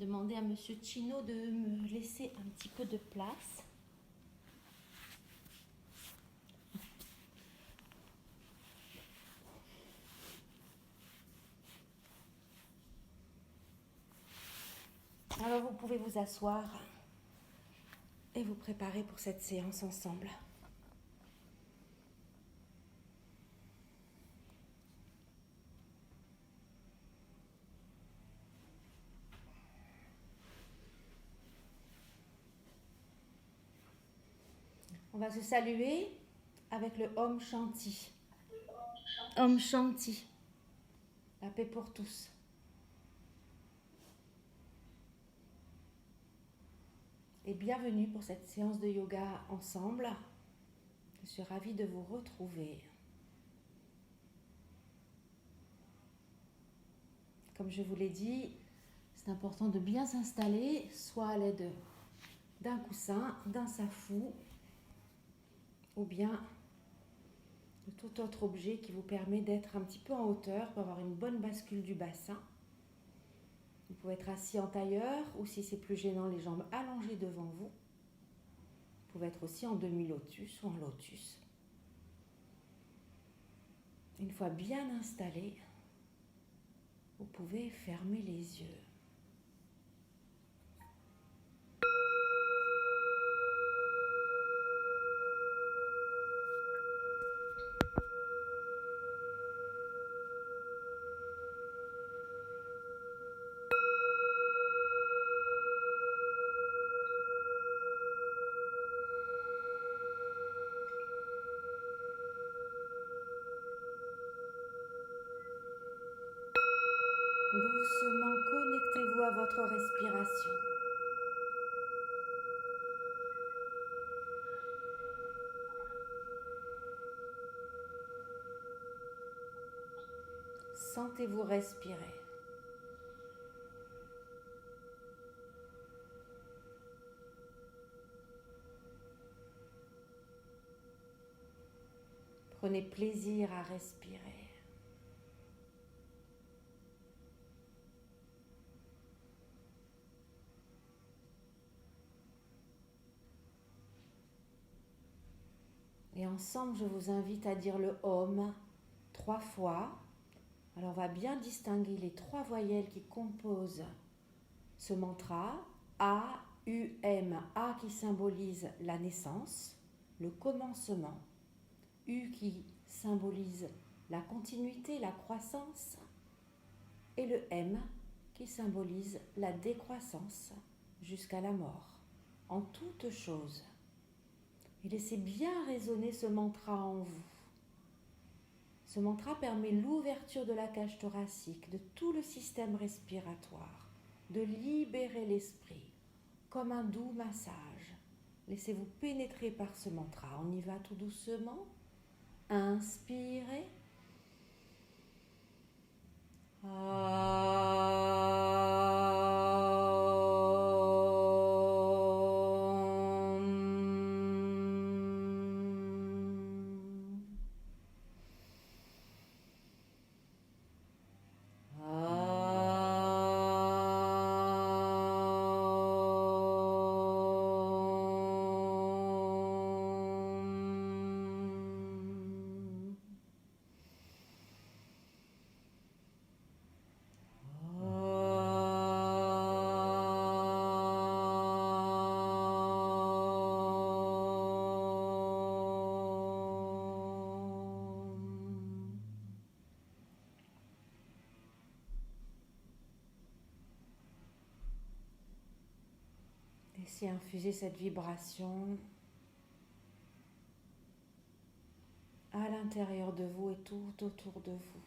demander à Monsieur Chino de me laisser un petit peu de place. Alors vous pouvez vous asseoir et vous préparer pour cette séance ensemble. On va se saluer avec le Om Shanti. Om Shanti. La paix pour tous. Et bienvenue pour cette séance de yoga ensemble. Je suis ravie de vous retrouver. Comme je vous l'ai dit, c'est important de bien s'installer, soit à l'aide d'un coussin, d'un safou, ou bien de tout autre objet qui vous permet d'être un petit peu en hauteur pour avoir une bonne bascule du bassin. Vous pouvez être assis en tailleur ou si c'est plus gênant, les jambes allongées devant vous. Vous pouvez être aussi en demi-lotus ou en lotus. Une fois bien installé, vous pouvez fermer les yeux. Doucement, connectez-vous à votre respiration. Sentez-vous respirer. Prenez plaisir à respirer. Et ensemble, je vous invite à dire le Om 3 fois. Alors, on va bien distinguer les 3 voyelles qui composent ce mantra. A, U, M. A qui symbolise la naissance, le commencement. U qui symbolise la continuité, la croissance. Et le M qui symbolise la décroissance jusqu'à la mort, en toute chose. Et laissez bien résonner ce mantra en vous. Ce mantra permet l'ouverture de la cage thoracique, de tout le système respiratoire, de libérer l'esprit, comme un doux massage. Laissez-vous pénétrer par ce mantra. On y va tout doucement. Inspirez. Laissez infuser cette vibration à l'intérieur de vous et tout autour de vous.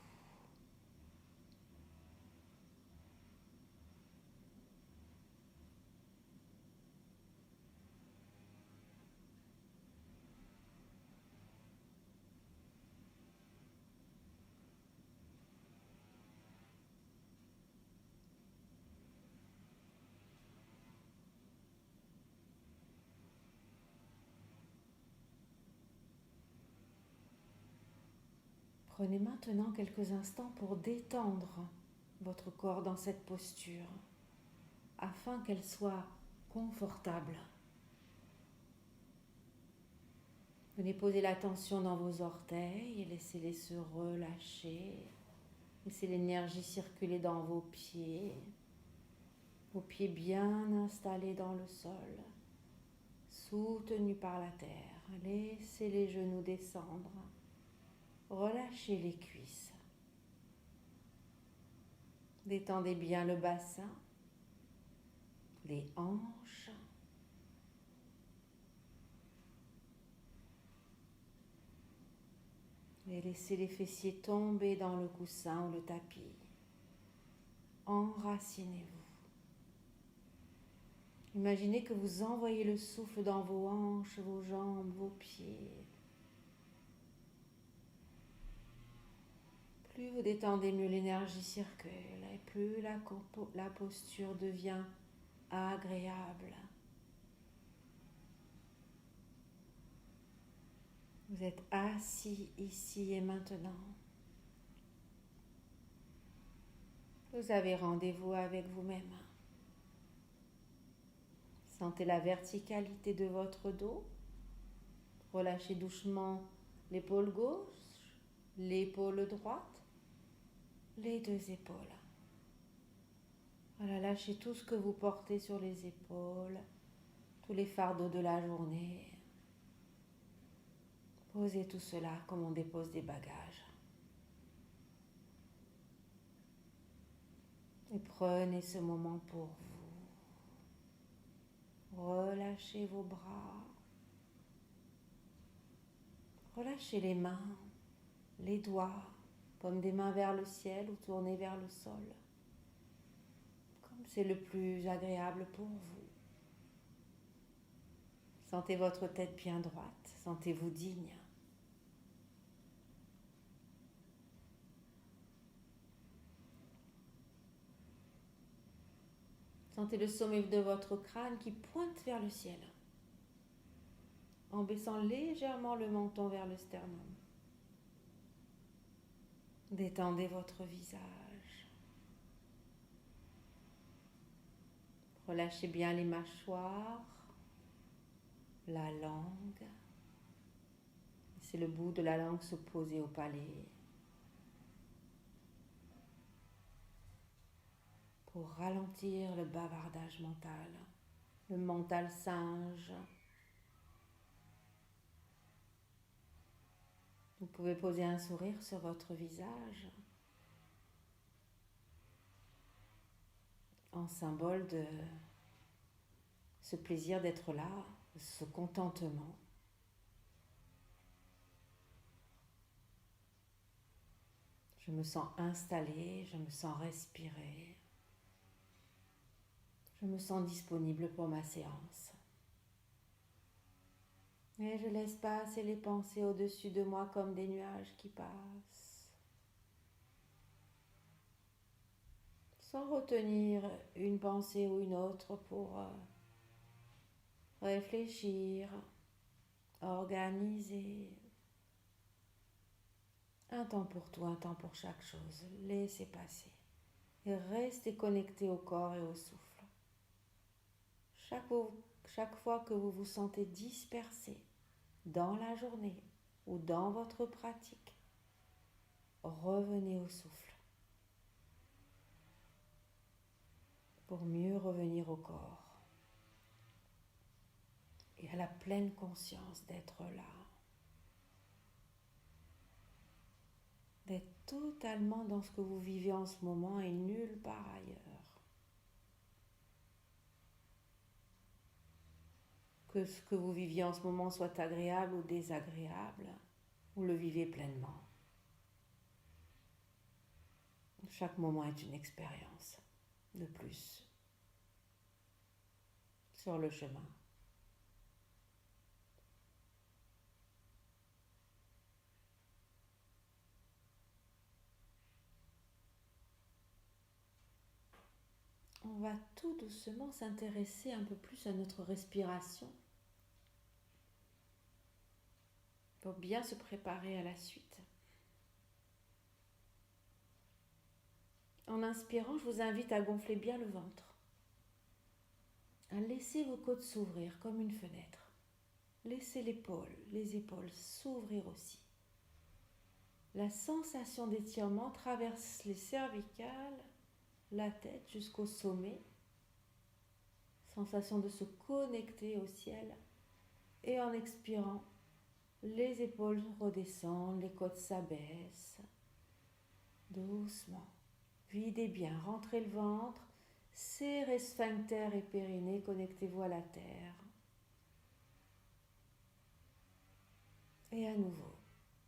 Prenez maintenant quelques instants pour détendre votre corps dans cette posture. afin qu'elle soit confortable. Venez poser l'attention dans vos orteils et laissez-les se relâcher. Laissez l'énergie circuler dans vos pieds bien installés dans le sol, soutenus par la terre. Laissez les genoux descendre, relâchez les cuisses. Détendez bien le bassin, les hanches. Et laissez les fessiers tomber dans le coussin ou le tapis. Enracinez-vous. Imaginez que vous envoyez le souffle dans vos hanches, vos jambes, vos pieds. Plus vous détendez, mieux l'énergie circule et plus la posture devient agréable. Vous êtes assis ici et maintenant. Vous avez rendez-vous avec vous-même. Sentez la verticalité de votre dos. Relâchez doucement l'épaule gauche, l'épaule droite, les deux épaules. Voilà, lâchez tout ce que vous portez sur les épaules, tous les fardeaux de la journée. Posez tout cela comme on dépose des bagages. Et prenez ce moment pour vous. Relâchez vos bras. Relâchez les mains, les doigts, paumes des mains vers le ciel ou tournez vers le sol. Comme c'est le plus agréable pour vous. Sentez votre tête bien droite, sentez-vous digne. Sentez le sommet de votre crâne qui pointe vers le ciel, en baissant légèrement le menton vers le sternum. Détendez votre visage. Relâchez bien les mâchoires, la langue. Laissez le bout de la langue se poser au palais. Pour ralentir le bavardage mental, le mental singe. Vous pouvez poser un sourire sur votre visage en symbole de ce plaisir d'être là, ce contentement. Je me sens installée, je me sens respirer. Je me sens disponible pour ma séance. Et je laisse passer les pensées au-dessus de moi comme des nuages qui passent. Sans retenir une pensée ou une autre pour réfléchir, organiser. Un temps pour tout, un temps pour chaque chose. Laissez passer. Et restez connecté au corps et au souffle. Chaque fois que vous vous sentez dispersé dans la journée ou dans votre pratique, revenez au souffle pour mieux revenir au corps et à la pleine conscience d'être là, d'être totalement dans ce que vous vivez en ce moment et nulle part ailleurs. Que ce que vous viviez en ce moment soit agréable ou désagréable, vous le vivez pleinement. Chaque moment est une expérience de plus sur le chemin. On va tout doucement s'intéresser un peu plus à notre respiration pour bien se préparer à la suite. En inspirant, je vous invite à gonfler bien le ventre. à laisser vos côtes s'ouvrir comme une fenêtre. Laissez les épaules s'ouvrir aussi. La sensation d'étirement traverse les cervicales, la tête jusqu'au sommet. Sensation de se connecter au ciel. Et en expirant, les épaules redescendent, les côtes s'abaissent. Doucement. Videz bien, rentrez le ventre. Serrez sphincter et périnée, connectez-vous à la terre. Et à nouveau,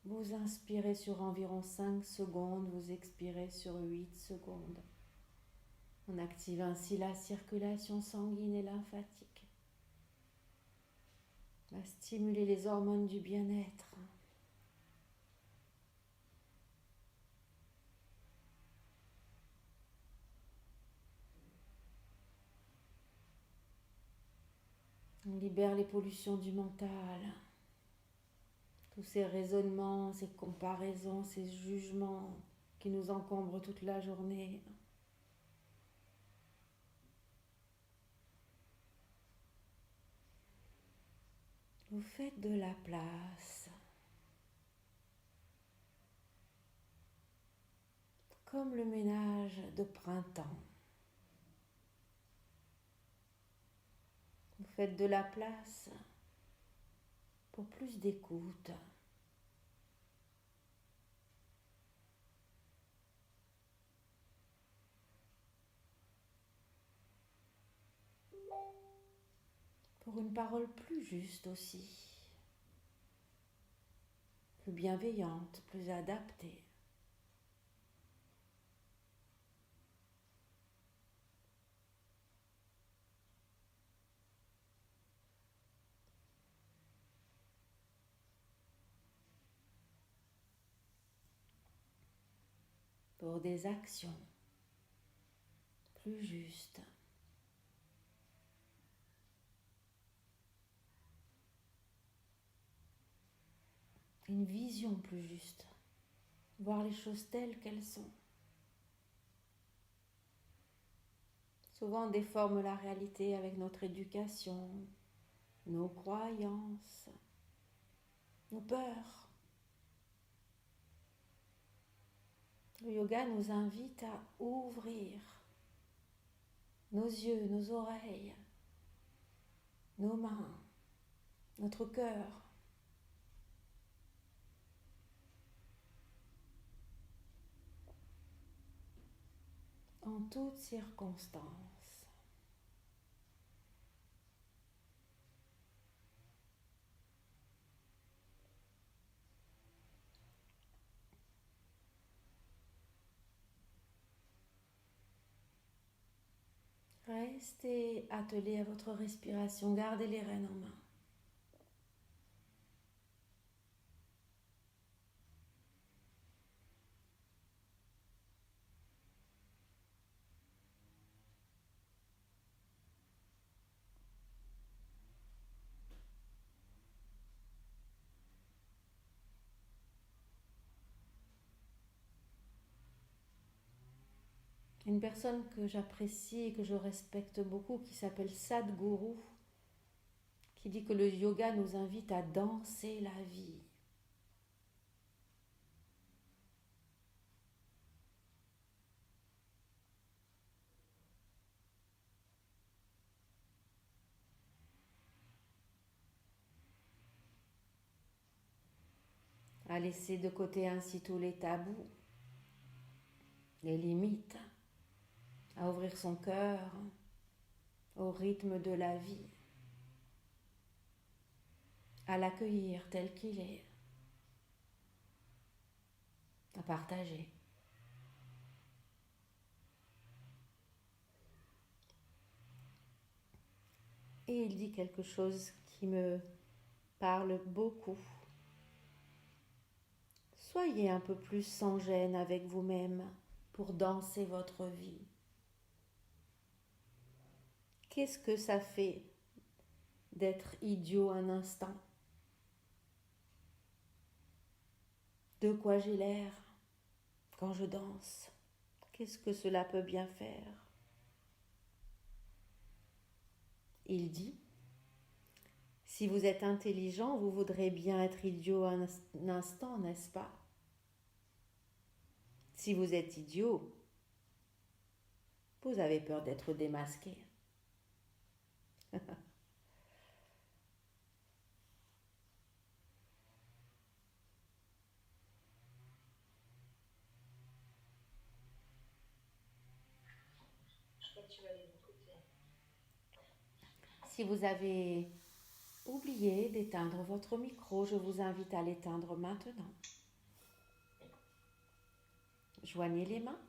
vous inspirez sur environ 5 secondes, vous expirez sur 8 secondes. On active ainsi la circulation sanguine et lymphatique. On va stimuler les hormones du bien-être. On libère les pollutions du mental. Tous ces raisonnements, ces comparaisons, ces jugements qui nous encombrent toute la journée. Vous faites de la place, comme le ménage de printemps. Vous faites de la place pour plus d'écoute. Pour une parole plus juste aussi, plus bienveillante, plus adaptée. Pour des actions plus justes. Une vision plus juste, voir les choses telles qu'elles sont. Souvent on déforme la réalité avec notre éducation, nos croyances, nos peurs. Le yoga nous invite à ouvrir nos yeux, nos oreilles, nos mains, notre cœur. En toutes circonstances. Restez attelés à votre respiration, gardez les rênes en main. Une personne que j'apprécie et que je respecte beaucoup, qui s'appelle Sadhguru, qui dit que le yoga nous invite à danser la vie. À laisser de côté ainsi tous les tabous, les limites, à ouvrir son cœur au rythme de la vie, à l'accueillir tel qu'il est, à partager. Et il dit quelque chose qui me parle beaucoup. Soyez un peu plus sans gêne avec vous-même pour danser votre vie. Qu'est-ce que ça fait d'être idiot un instant? De quoi j'ai l'air quand je danse? Qu'est-ce que cela peut bien faire? Il dit, si vous êtes intelligent, vous voudrez bien être idiot un instant, n'est-ce pas? Si vous êtes idiot, vous avez peur d'être démasqué. Si vous avez oublié d'éteindre votre micro, je vous invite à l'éteindre maintenant. Joignez les mains.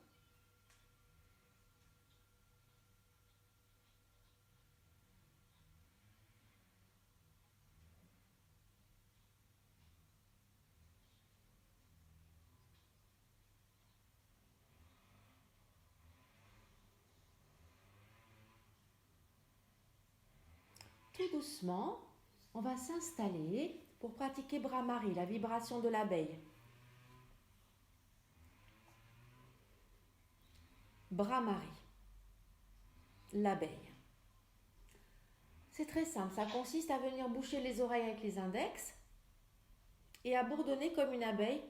Tout doucement, on va s'installer pour pratiquer Brahmari, la vibration de l'abeille. Brahmari, l'abeille. C'est très simple, ça consiste à venir boucher les oreilles avec les index et à bourdonner comme une abeille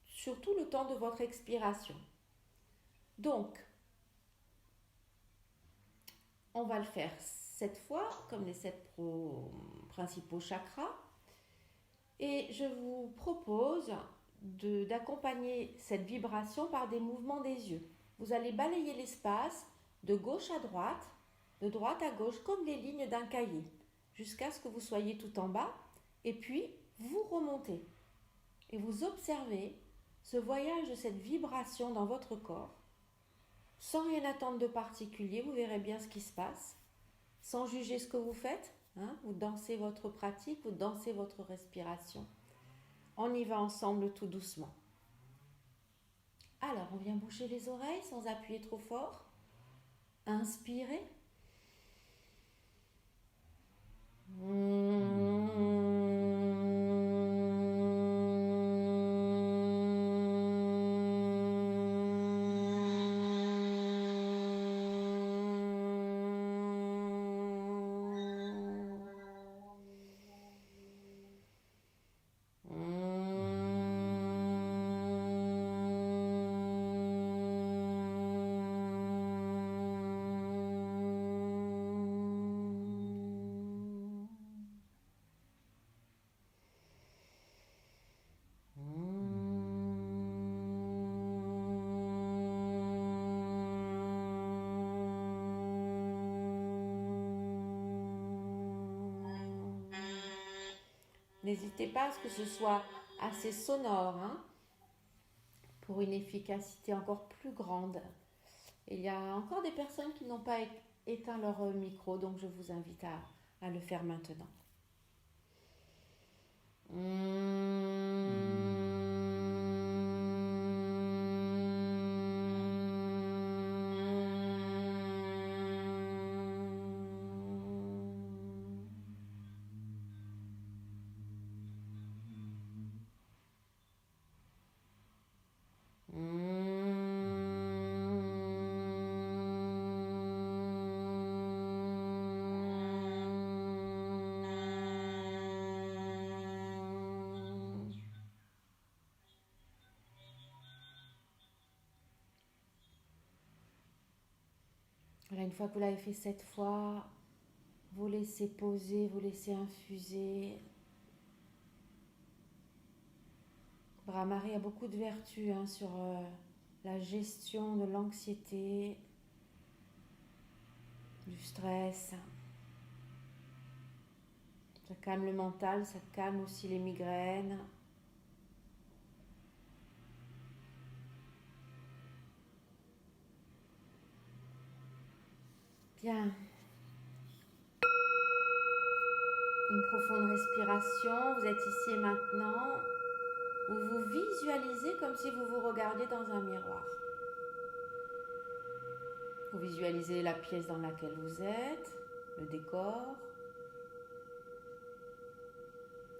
sur tout le temps de votre expiration. Donc, on va le faire 7 fois, comme les 7 principaux chakras. Et je vous propose d'accompagner cette vibration par des mouvements des yeux. Vous allez balayer l'espace de gauche à droite, de droite à gauche, comme les lignes d'un cahier, jusqu'à ce que vous soyez tout en bas. Et puis, vous remontez. Et vous observez ce voyage de cette vibration dans votre corps. Sans rien attendre de particulier, vous verrez bien ce qui se passe. Sans juger ce que vous faites. Vous dansez votre pratique, vous dansez votre respiration. On y va ensemble tout doucement. Alors, on vient boucher les oreilles sans appuyer trop fort. Inspirez. N'hésitez pas à ce que ce soit assez sonore, pour une efficacité encore plus grande. Et il y a encore des personnes qui n'ont pas éteint leur micro, donc je vous invite à le faire maintenant. Voilà, une fois que vous l'avez fait 7 fois, vous laissez poser, vous laissez infuser. Brahmari a beaucoup de vertus sur la gestion de l'anxiété, du stress. Ça calme le mental, ça calme aussi les migraines. Bien. Une profonde respiration. Vous êtes ici et maintenant, où vous visualisez comme si vous vous regardiez dans un miroir. Vous visualisez la pièce dans laquelle vous êtes, le décor.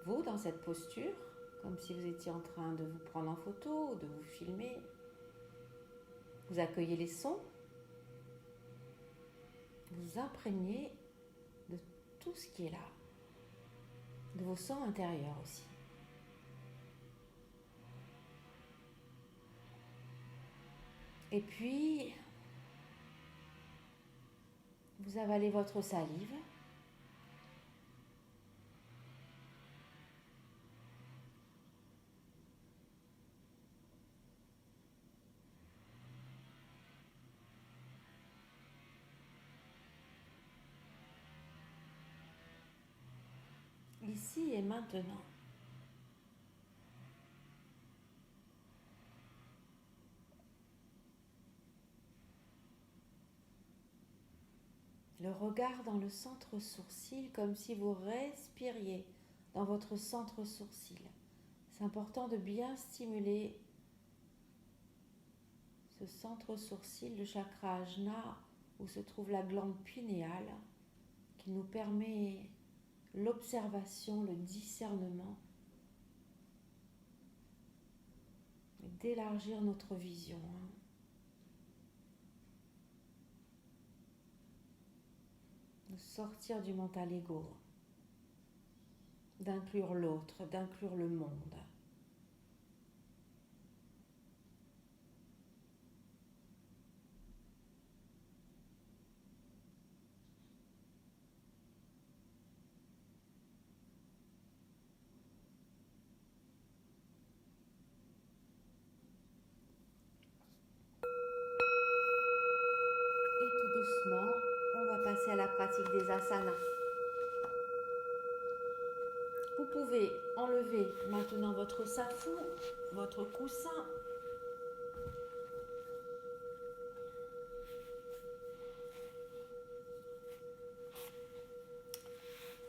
Vous, dans cette posture, comme si vous étiez en train de vous prendre en photo ou de vous filmer. Vous accueillez les sons. Vous imprégnez de tout ce qui est là, de vos sens intérieurs aussi. Et puis, vous avalez votre salive. Ici et maintenant. Le regard dans le centre sourcil comme si vous respiriez dans votre centre sourcil. C'est important de bien stimuler ce centre sourcil, le chakra ajna, où se trouve la glande pinéale, qui nous permet l'observation, le discernement, d'élargir notre vision. De sortir du mental égo, d'inclure l'autre, d'inclure le monde. Et tout doucement, on va passer à la pratique des asanas. Vous pouvez enlever maintenant votre safou, votre coussin.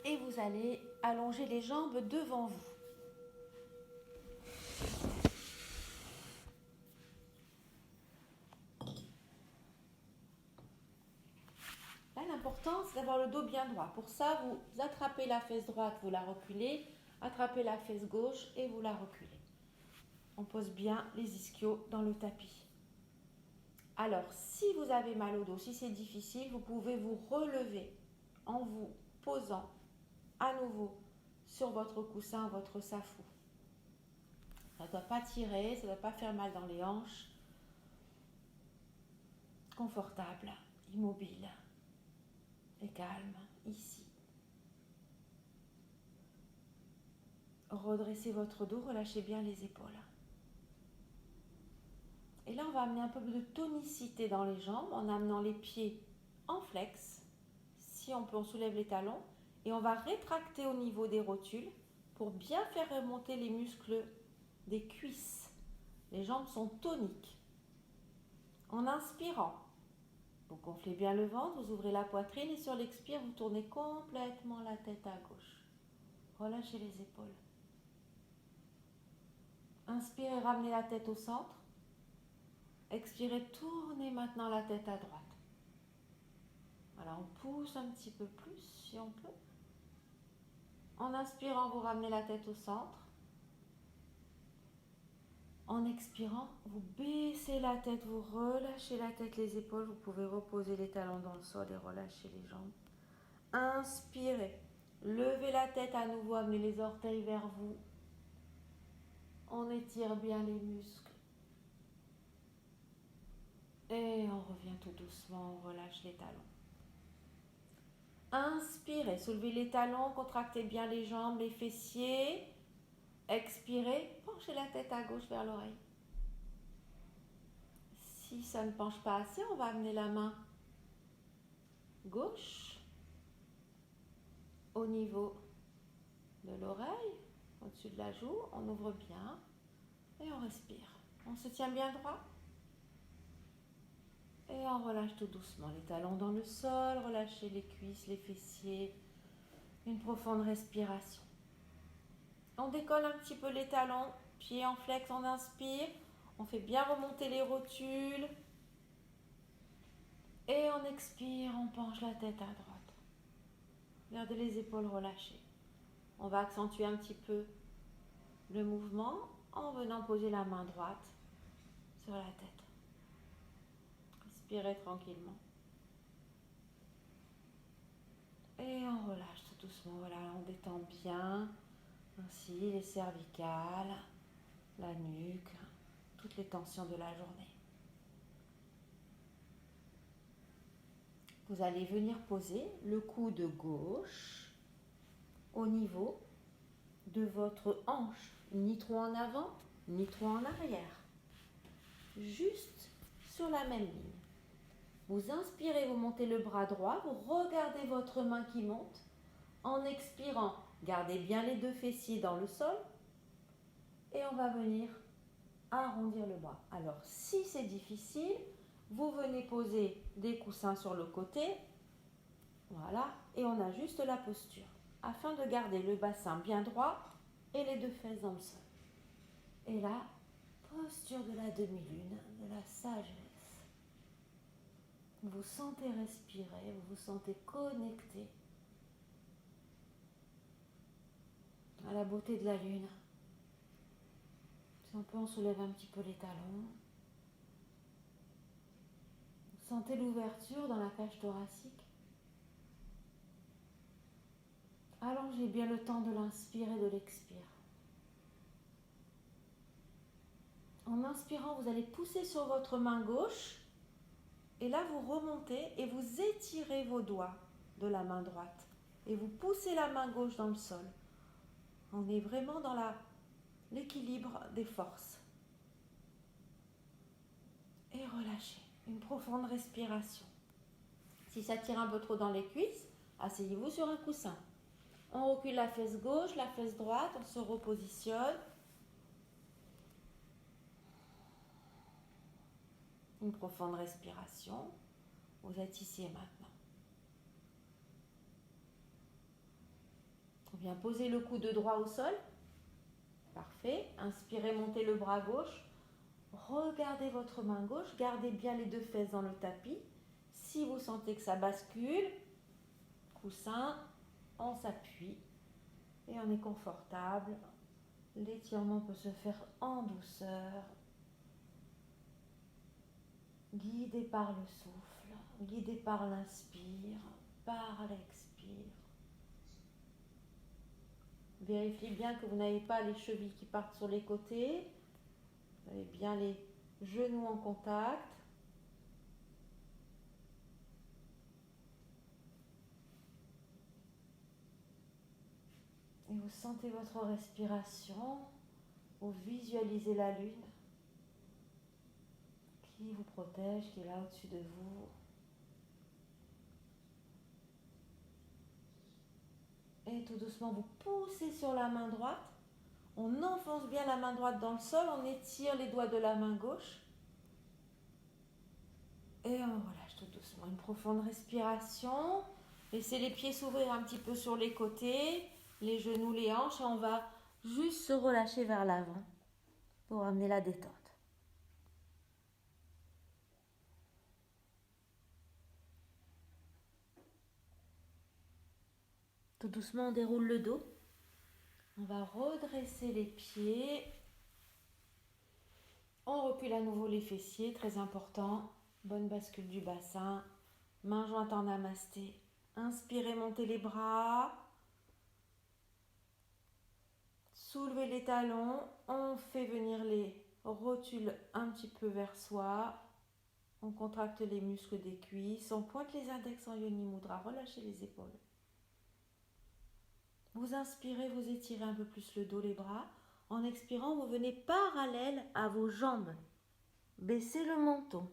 Et vous allez allonger les jambes devant vous. Là, l'important, c'est d'avoir le dos bien droit. Pour ça, vous attrapez la fesse droite, vous la reculez. Attrapez la fesse gauche et vous la reculez. On pose bien les ischios dans le tapis. Alors, si vous avez mal au dos, si c'est difficile, vous pouvez vous relever en vous posant à nouveau sur votre coussin, votre safou. Ça ne doit pas tirer, ça ne doit pas faire mal dans les hanches. Confortable, immobile et calme, ici. Redressez votre dos, relâchez bien les épaules. Et là, on va amener un peu de tonicité dans les jambes en amenant les pieds en flex. Si on peut, on soulève les talons. Et on va rétracter au niveau des rotules pour bien faire remonter les muscles des cuisses. Les jambes sont toniques. En inspirant, vous gonflez bien le ventre, vous ouvrez la poitrine et sur l'expire, vous tournez complètement la tête à gauche. Relâchez les épaules. Inspirez, ramenez la tête au centre. Expirez, tournez maintenant la tête à droite. Voilà, on pousse un petit peu plus si on peut. En inspirant, vous ramenez la tête au centre. En expirant, vous baissez la tête, vous relâchez la tête, les épaules. Vous pouvez reposer les talons dans le sol et relâcher les jambes. Inspirez. Levez la tête à nouveau, amenez les orteils vers vous. On étire bien les muscles. Et on revient tout doucement, on relâche les talons. Inspirez, soulevez les talons, contractez bien les jambes, les fessiers. Expirez, penchez la tête à gauche vers l'oreille. Si ça ne penche pas assez, on va amener la main gauche au niveau de l'oreille, au-dessus de la joue. On ouvre bien et on respire. On se tient bien droit. Et on relâche tout doucement les talons dans le sol, relâchez les cuisses, les fessiers. Une profonde respiration. On décolle un petit peu les talons, pieds en flex, on inspire. On fait bien remonter les rotules. Et on expire, on penche la tête à droite. Gardez les épaules relâchées. On va accentuer un petit peu le mouvement en venant poser la main droite sur la tête. Respirez tranquillement. Et on relâche tout doucement, voilà, on détend bien. Ainsi, les cervicales, la nuque, toutes les tensions de la journée. Vous allez venir poser le coude gauche au niveau de votre hanche, ni trop en avant, ni trop en arrière. Juste sur la même ligne. Vous inspirez, vous montez le bras droit, vous regardez votre main qui monte. En expirant, gardez bien les deux fessiers dans le sol et on va venir arrondir le bras. Alors, si c'est difficile, vous venez poser des coussins sur le côté, voilà, et on ajuste la posture afin de garder le bassin bien droit et les deux fesses dans le sol. Et là, posture de la demi-lune, de la sagesse. Vous vous sentez respirer, vous vous sentez connecté à la beauté de la lune. Si on peut, on soulève un petit peu les talons. Vous sentez l'ouverture dans la cage thoracique. Allongez bien le temps de l'inspire et de l'expire. En inspirant, vous allez pousser sur votre main gauche et là vous remontez et vous étirez vos doigts de la main droite et vous poussez la main gauche dans le sol. On est vraiment dans l'équilibre des forces. Et relâchez. Une profonde respiration. Si ça tire un peu trop dans les cuisses, asseyez-vous sur un coussin. On recule la fesse gauche, la fesse droite, on se repositionne. Une profonde respiration. Vous êtes ici et maintenant. On vient poser le coude droit au sol. Parfait. Inspirez, montez le bras gauche. Regardez votre main gauche. Gardez bien les deux fesses dans le tapis. Si vous sentez que ça bascule, coussin, on s'appuie et on est confortable. L'étirement peut se faire en douceur, guidé par le souffle, guidé par l'inspire, par l'expire. Vérifiez bien que vous n'avez pas les chevilles qui partent sur les côtés. Vous avez bien les genoux en contact. Et vous sentez votre respiration. Vous visualisez la lune qui vous protège, qui est là au-dessus de vous. Et tout doucement, vous poussez sur la main droite. On enfonce bien la main droite dans le sol. On étire les doigts de la main gauche. Et on relâche tout doucement. Une profonde respiration. Laissez les pieds s'ouvrir un petit peu sur les côtés, les genoux, les hanches. Et on va juste se relâcher vers l'avant pour amener la détente. Tout doucement, on déroule le dos. On va redresser les pieds. On recule à nouveau les fessiers, très important. Bonne bascule du bassin. Main jointe en namasté. Inspirez, montez les bras. Soulevez les talons. On fait venir les rotules un petit peu vers soi. On contracte les muscles des cuisses. On pointe les index en yoni mudra. Relâchez les épaules. Vous inspirez, vous étirez un peu plus le dos, les bras. En expirant, vous venez parallèle à vos jambes. Baissez le menton.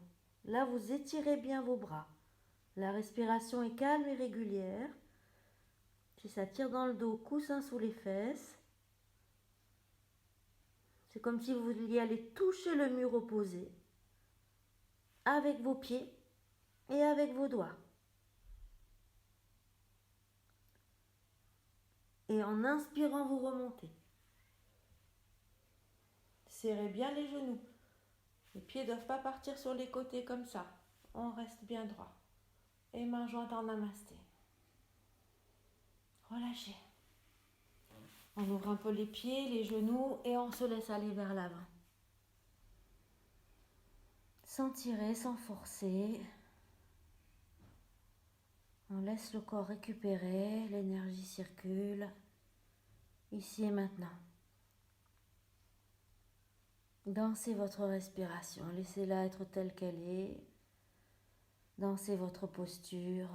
Là, vous étirez bien vos bras. La respiration est calme et régulière. Si ça tire dans le dos, coussin sous les fesses. C'est comme si vous vouliez aller toucher le mur opposé avec vos pieds et avec vos doigts. Et en inspirant, vous remontez. Serrez bien les genoux. Les pieds ne doivent pas partir sur les côtés comme ça. On reste bien droit. Et main jointe en namasté. Relâchez. On ouvre un peu les pieds, les genoux et on se laisse aller vers l'avant. Sans tirer, sans forcer. On laisse le corps récupérer, l'énergie circule, ici et maintenant. Dansez votre respiration, laissez-la être telle qu'elle est. Dansez votre posture.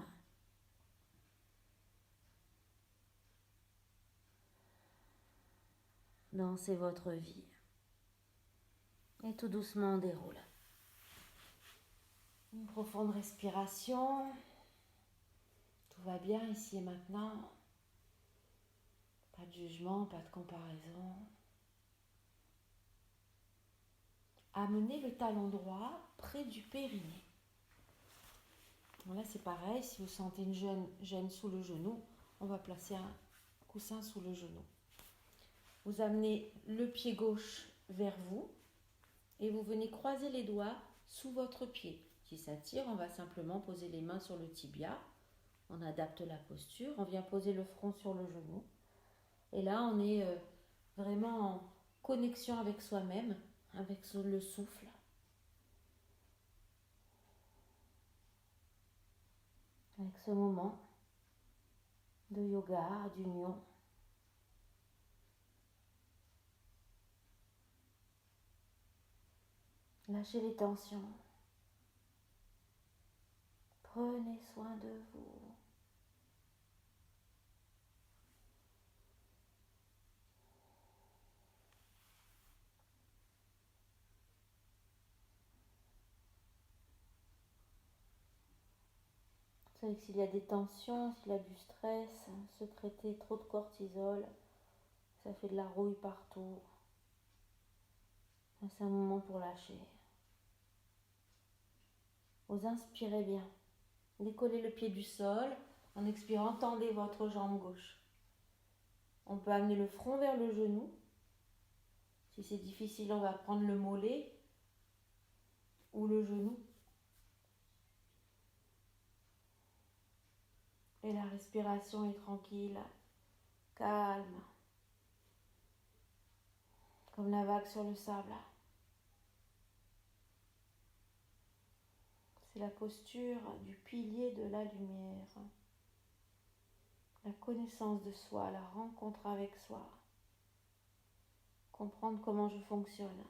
Dansez votre vie. Et tout doucement on déroule. Une profonde respiration. Tout va bien ici et maintenant. Pas de jugement, pas de comparaison. Amenez le talon droit près du périnée. Bon, là c'est pareil, si vous sentez une gêne sous le genou, on va placer un coussin sous le genou. Vous amenez le pied gauche vers vous et vous venez croiser les doigts sous votre pied. Si ça tire, on va simplement poser les mains sur le tibia. On adapte la posture, on vient poser le front sur le genou. Et là, on est vraiment en connexion avec soi-même, avec le souffle. Avec ce moment de yoga, d'union. Lâchez les tensions. Prenez soin de vous. Vous savez que s'il y a des tensions, s'il y a du stress, sécréter trop de cortisol, ça fait de la rouille partout. C'est un moment pour lâcher. Vous inspirez bien. Décollez le pied du sol. En expirant, tendez votre jambe gauche. On peut amener le front vers le genou. Si c'est difficile, on va prendre le mollet ou le genou. Et la respiration est tranquille, calme, comme la vague sur le sable. C'est la posture du pilier de la lumière. La connaissance de soi, la rencontre avec soi. Comprendre comment je fonctionne.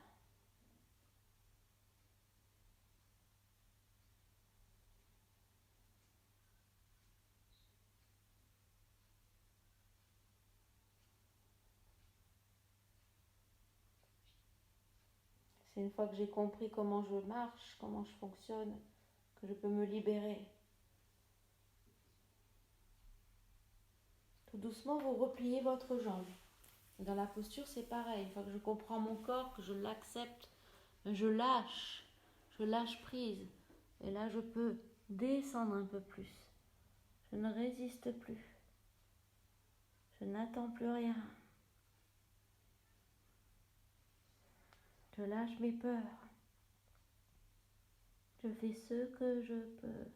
C'est une fois que j'ai compris comment je marche, comment je fonctionne, que je peux me libérer. Tout doucement, vous repliez votre jambe. Dans la posture, c'est pareil. Une fois que je comprends mon corps, que je l'accepte, je lâche prise. Et là, je peux descendre un peu plus. Je ne résiste plus. Je n'attends plus rien. Je lâche mes peurs. Je fais ce que je peux.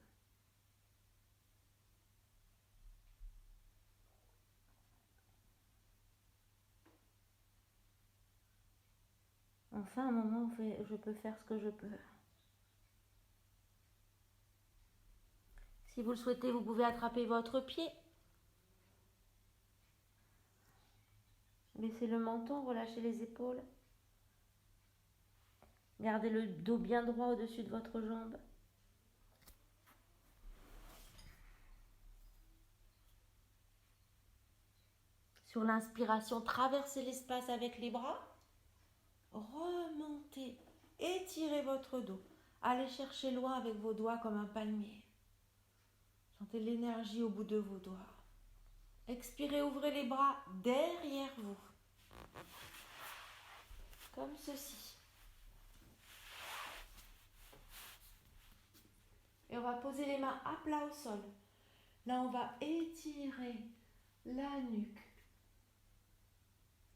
Enfin, un moment où je peux faire ce que je peux. Si vous le souhaitez, vous pouvez attraper votre pied. Baissez le menton, relâchez les épaules. Gardez le dos bien droit au-dessus de votre jambe. Sur l'inspiration, traversez l'espace avec les bras. Remontez, étirez votre dos. Allez chercher loin avec vos doigts comme un palmier. Sentez l'énergie au bout de vos doigts. Expirez, ouvrez les bras derrière vous. Comme ceci. Et on va poser les mains à plat au sol. Là, on va étirer la nuque,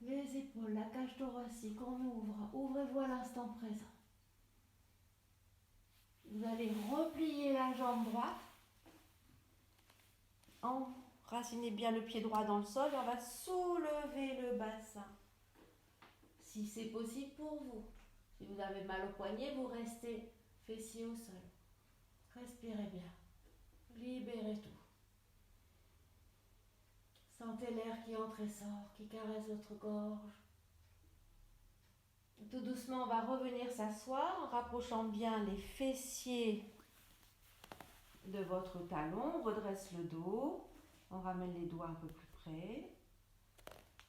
les épaules, la cage thoracique. On ouvre. Ouvrez-vous à l'instant présent. Vous allez replier la jambe droite. Enracinez bien le pied droit dans le sol. On va soulever le bassin. Si c'est possible pour vous. Si vous avez mal au poignet, vous restez fessier au sol. Respirez bien. Libérez tout. Sentez l'air qui entre et sort, qui caresse votre gorge. Tout doucement, on va revenir s'asseoir en rapprochant bien les fessiers de votre talon. On redresse le dos. On ramène les doigts un peu plus près.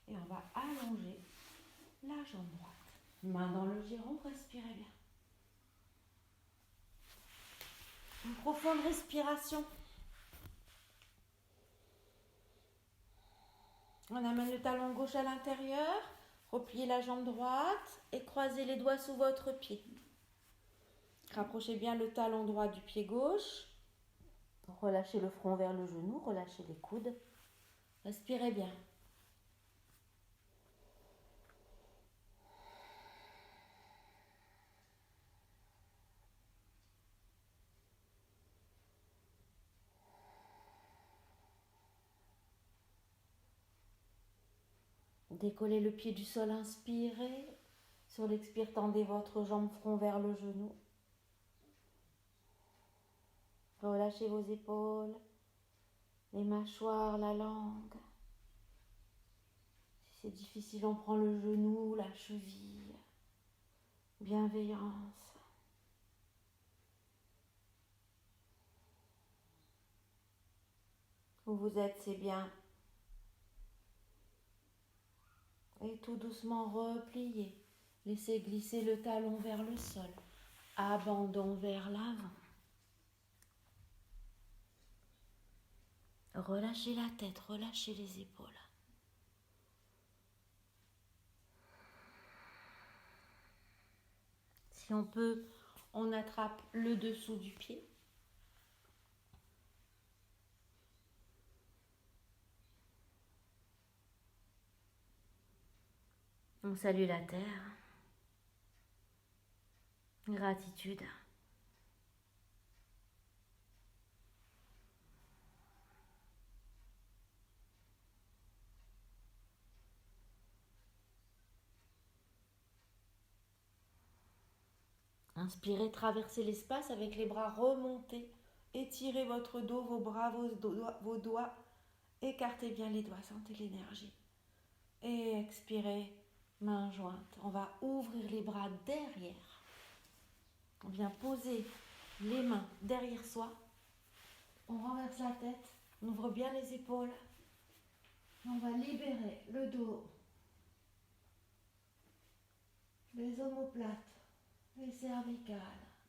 Et on va allonger la jambe droite. Main dans le giron, respirez bien. Une profonde respiration. On amène le talon gauche à l'intérieur. Repliez la jambe droite et croisez les doigts sous votre pied. Rapprochez bien le talon droit du pied gauche. Relâchez le front vers le genou, relâchez les coudes. Respirez bien. Décollez le pied du sol, inspirez. Sur l'expire, tendez votre jambe front vers le genou. Relâchez vos épaules, les mâchoires, la langue. Si c'est difficile, on prend le genou, la cheville. Bienveillance. Où vous êtes, c'est bien. Et tout doucement, repliez. Laissez glisser le talon vers le sol. Abandon vers l'avant. Relâchez la tête, relâchez les épaules. Si on peut, on attrape le dessous du pied. On salue la terre. Gratitude. Inspirez, traversez l'espace avec les bras remontés. Étirez votre dos, vos bras, vos doigts. Écartez bien les doigts, sentez l'énergie. Et expirez, mains jointes. On va ouvrir les bras derrière. On vient poser les mains derrière soi. On renverse la tête, on ouvre bien les épaules. On va libérer le dos, les omoplates, les cervicales,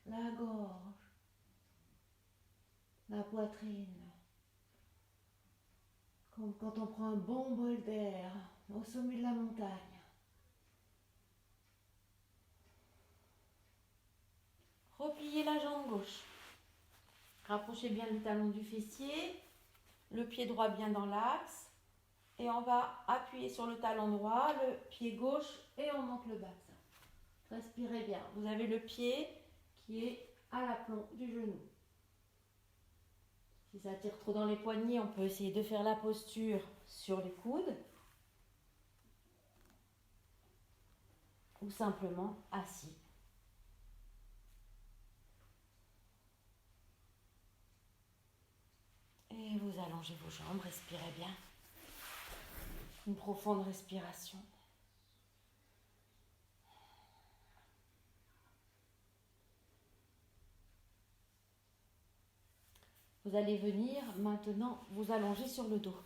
la gorge, la poitrine. Comme quand on prend un bon bol d'air au sommet de la montagne. Repliez la jambe gauche. Rapprochez bien le talon du fessier, le pied droit bien dans l'axe. Et on va appuyer sur le talon droit, le pied gauche et on monte le bassin. Respirez bien. Vous avez le pied qui est à l'aplomb du genou. Si ça tire trop dans les poignets, on peut essayer de faire la posture sur les coudes. Ou simplement assis. Et vous allongez vos jambes, respirez bien. Une profonde respiration. Vous allez venir maintenant vous allonger sur le dos.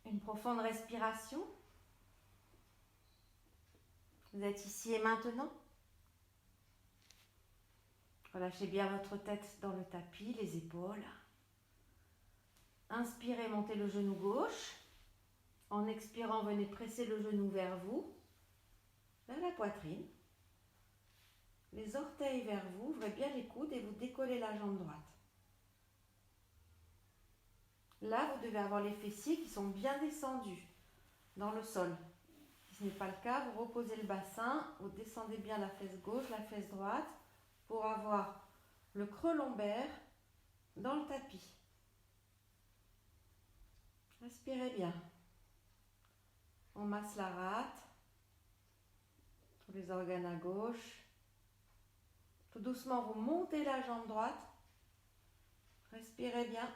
Une profonde respiration. Vous êtes ici et maintenant. Relâchez bien votre tête dans le tapis, les épaules. Inspirez, montez le genou gauche. En expirant, venez presser le genou vers vous, vers la poitrine. Les orteils vers vous, ouvrez bien les coudes et vous décollez la jambe droite. Là, vous devez avoir les fessiers qui sont bien descendus dans le sol. Si ce n'est pas le cas, vous reposez le bassin, vous descendez bien la fesse gauche, la fesse droite pour avoir le creux lombaire dans le tapis. Respirez bien. On masse la rate. tous les organes à gauche. Tout doucement, vous montez la jambe droite. Respirez bien.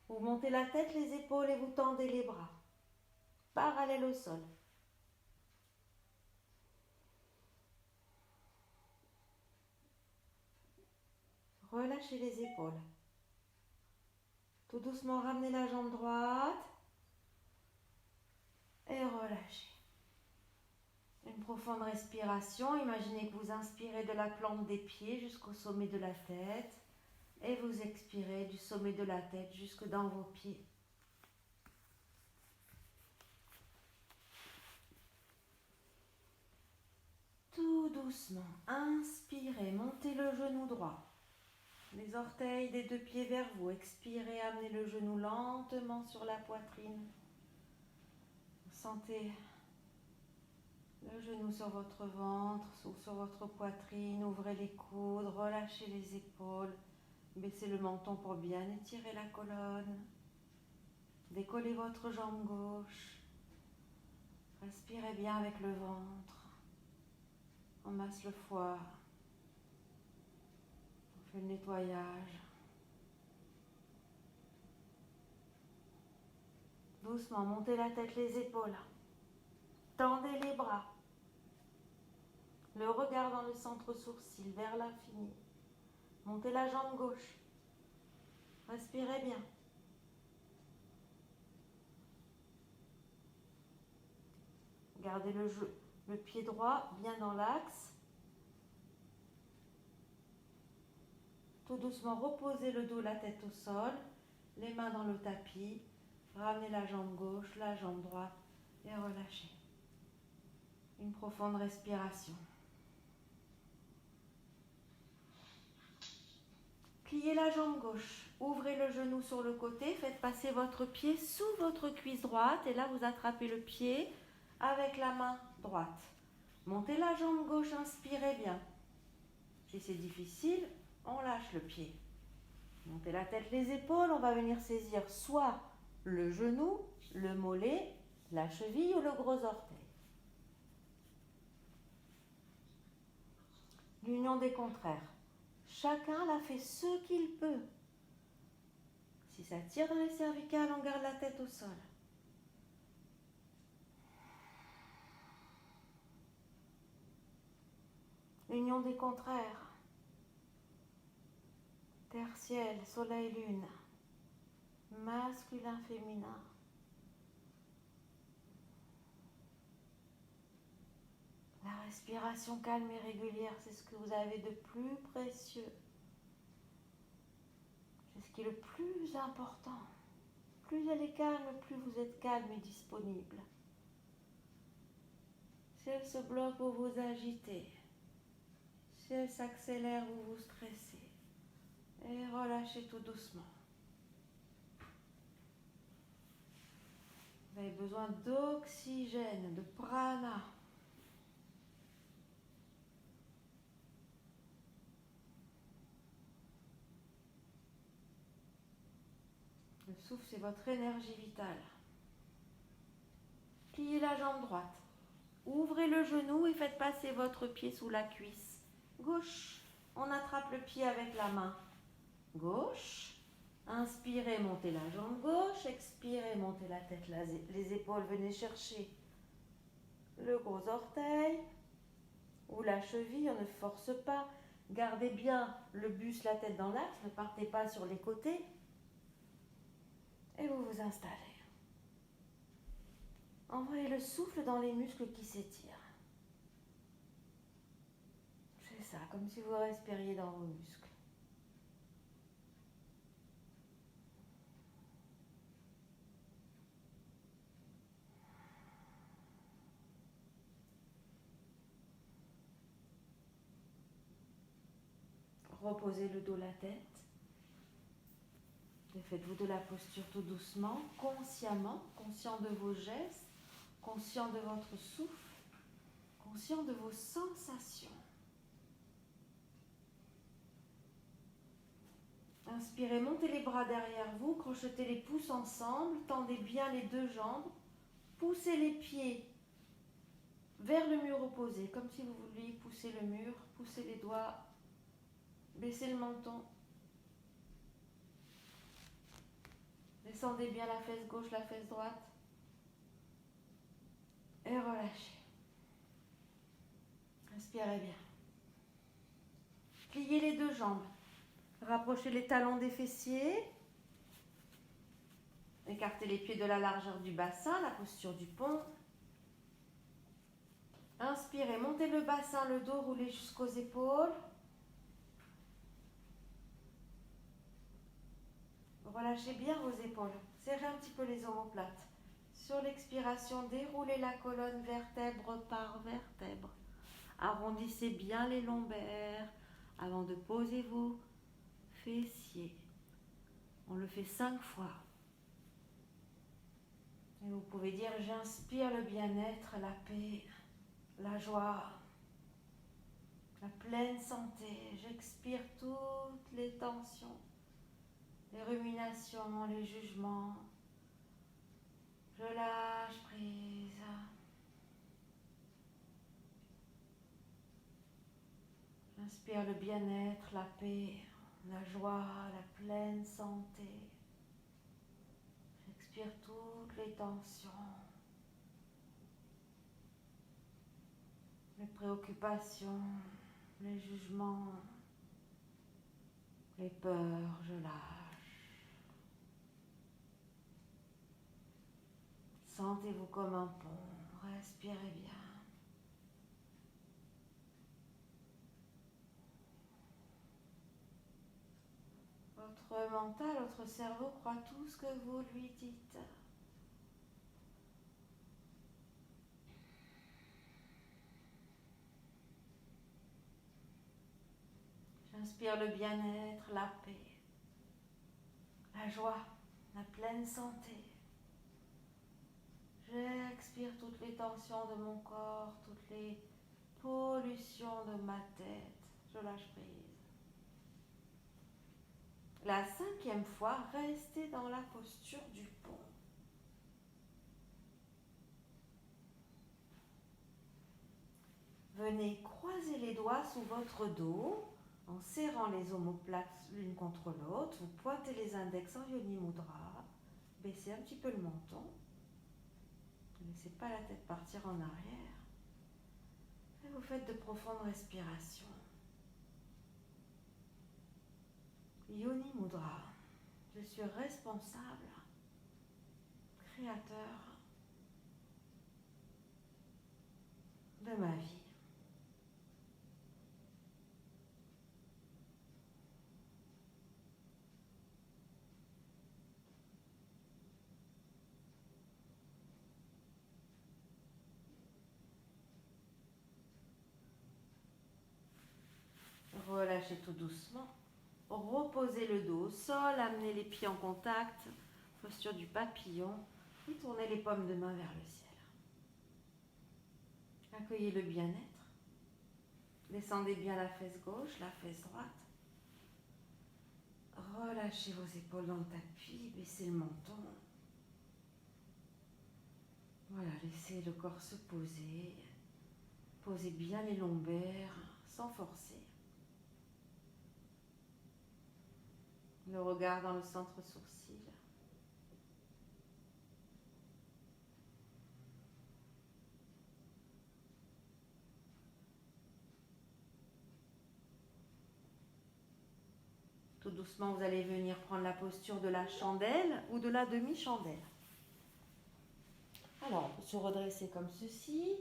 Vous montez la tête, les épaules et vous tendez les bras. Parallèle au sol. Relâchez les épaules. Tout doucement, ramenez la jambe droite. Et relâchez. Une profonde respiration. Imaginez que vous inspirez de la plante des pieds jusqu'au sommet de la tête. Et vous expirez du sommet de la tête jusque dans vos pieds. Tout doucement, inspirez, montez le genou droit. Les orteils des deux pieds vers vous. Expirez, amenez le genou lentement sur la poitrine. Sentez le genou sur votre ventre ou sur votre poitrine. Ouvrez les coudes, relâchez les épaules. Baissez le menton pour bien étirer la colonne. Décollez votre jambe gauche. Respirez bien avec le ventre. On masse le foie. On fait le nettoyage. Doucement, montez la tête, les épaules. Tendez les bras. Le regard dans le centre sourcil, vers l'infini. Montez la jambe gauche. Respirez bien. Gardez le pied droit bien dans l'axe. Tout doucement, reposez le dos, la tête au sol. Les mains dans le tapis. Ramenez la jambe gauche, la jambe droite et relâchez. Une profonde respiration. Pliez la jambe gauche, ouvrez le genou sur le côté, faites passer votre pied sous votre cuisse droite et là vous attrapez le pied avec la main droite. Montez la jambe gauche, inspirez bien. Si c'est difficile, on lâche le pied. Montez la tête, les épaules, on va venir saisir soit le genou, le mollet, la cheville ou le gros orteil. L'union des contraires. Chacun l'a fait ce qu'il peut. Si ça tire dans les cervicales, on garde la tête au sol. L'union des contraires. Terre, ciel, soleil, lune. Masculin, féminin. La respiration calme et régulière, c'est ce que vous avez de plus précieux. C'est ce qui est le plus important. Plus elle est calme, plus vous êtes calme et disponible. Si elle se bloque, vous vous agitez. Si elle s'accélère, vous vous stressez. Et relâchez tout doucement. Vous avez besoin d'oxygène, de prana. Le souffle, c'est votre énergie vitale. Pliez la jambe droite. Ouvrez le genou et faites passer votre pied sous la cuisse. Gauche. On attrape le pied avec la main gauche. Inspirez, montez la jambe gauche. Expirez, montez la tête, les épaules. Venez chercher le gros orteil ou la cheville. On ne force pas. Gardez bien le buste, la tête dans l'axe. Ne partez pas sur les côtés. Et vous vous installez. Envoyez le souffle dans les muscles qui s'étirent. C'est ça, comme si vous respiriez dans vos muscles. Reposez le dos, la tête. Et faites-vous de la posture tout doucement, consciemment, conscient de vos gestes, conscient de votre souffle, conscient de vos sensations. Inspirez, montez les bras derrière vous, crochetez les pouces ensemble, tendez bien les deux jambes, poussez les pieds vers le mur opposé, comme si vous vouliez pousser le mur, poussez les doigts, baissez le menton. Descendez bien la fesse gauche, la fesse droite. Et relâchez. Inspirez bien. Pliez les deux jambes. Rapprochez les talons des fessiers. Écartez les pieds de la largeur du bassin, la posture du pont. Inspirez, montez le bassin, le dos, roulez jusqu'aux épaules. Relâchez bien vos épaules. Serrez un petit peu les omoplates. Sur l'expiration, déroulez la colonne vertèbre par vertèbre. Arrondissez bien les lombaires avant de poser vos fessiers. On le fait 5 fois. Et vous pouvez dire, j'inspire le bien-être, la paix, la joie, la pleine santé. J'expire toutes les tensions, les ruminations, les jugements. Je lâche prise. J'inspire le bien-être, la paix, la joie, la pleine santé. J'expire toutes les tensions, les préoccupations, les jugements, les peurs, je lâche. Sentez-vous comme un pont, respirez bien. Votre mental, votre cerveau croit tout ce que vous lui dites. J'inspire le bien-être, la paix, la joie, la pleine santé. J'expire toutes les tensions de mon corps, toutes les pollutions de ma tête. Je lâche prise. La 5e fois, restez dans la posture du pont. Venez croiser les doigts sous votre dos en serrant les omoplates l'une contre l'autre. Vous pointez les index en Yoni Mudra. Baissez un petit peu le menton. Ne laissez pas la tête partir en arrière. Et vous faites de profondes respirations. Yoni Mudra. Je suis responsable, créateur de ma vie. Relâchez tout doucement. Reposez le dos au sol, amenez les pieds en contact, posture du papillon, et tournez les paumes de main vers le ciel. Accueillez le bien-être. Descendez bien la fesse gauche, la fesse droite. Relâchez vos épaules dans le tapis, baissez le menton. Voilà, laissez le corps se poser. Posez bien les lombaires sans forcer. Le regard dans le centre sourcil. Tout doucement, vous allez venir prendre la posture de la chandelle ou de la demi-chandelle. Alors, on peut se redresser comme ceci.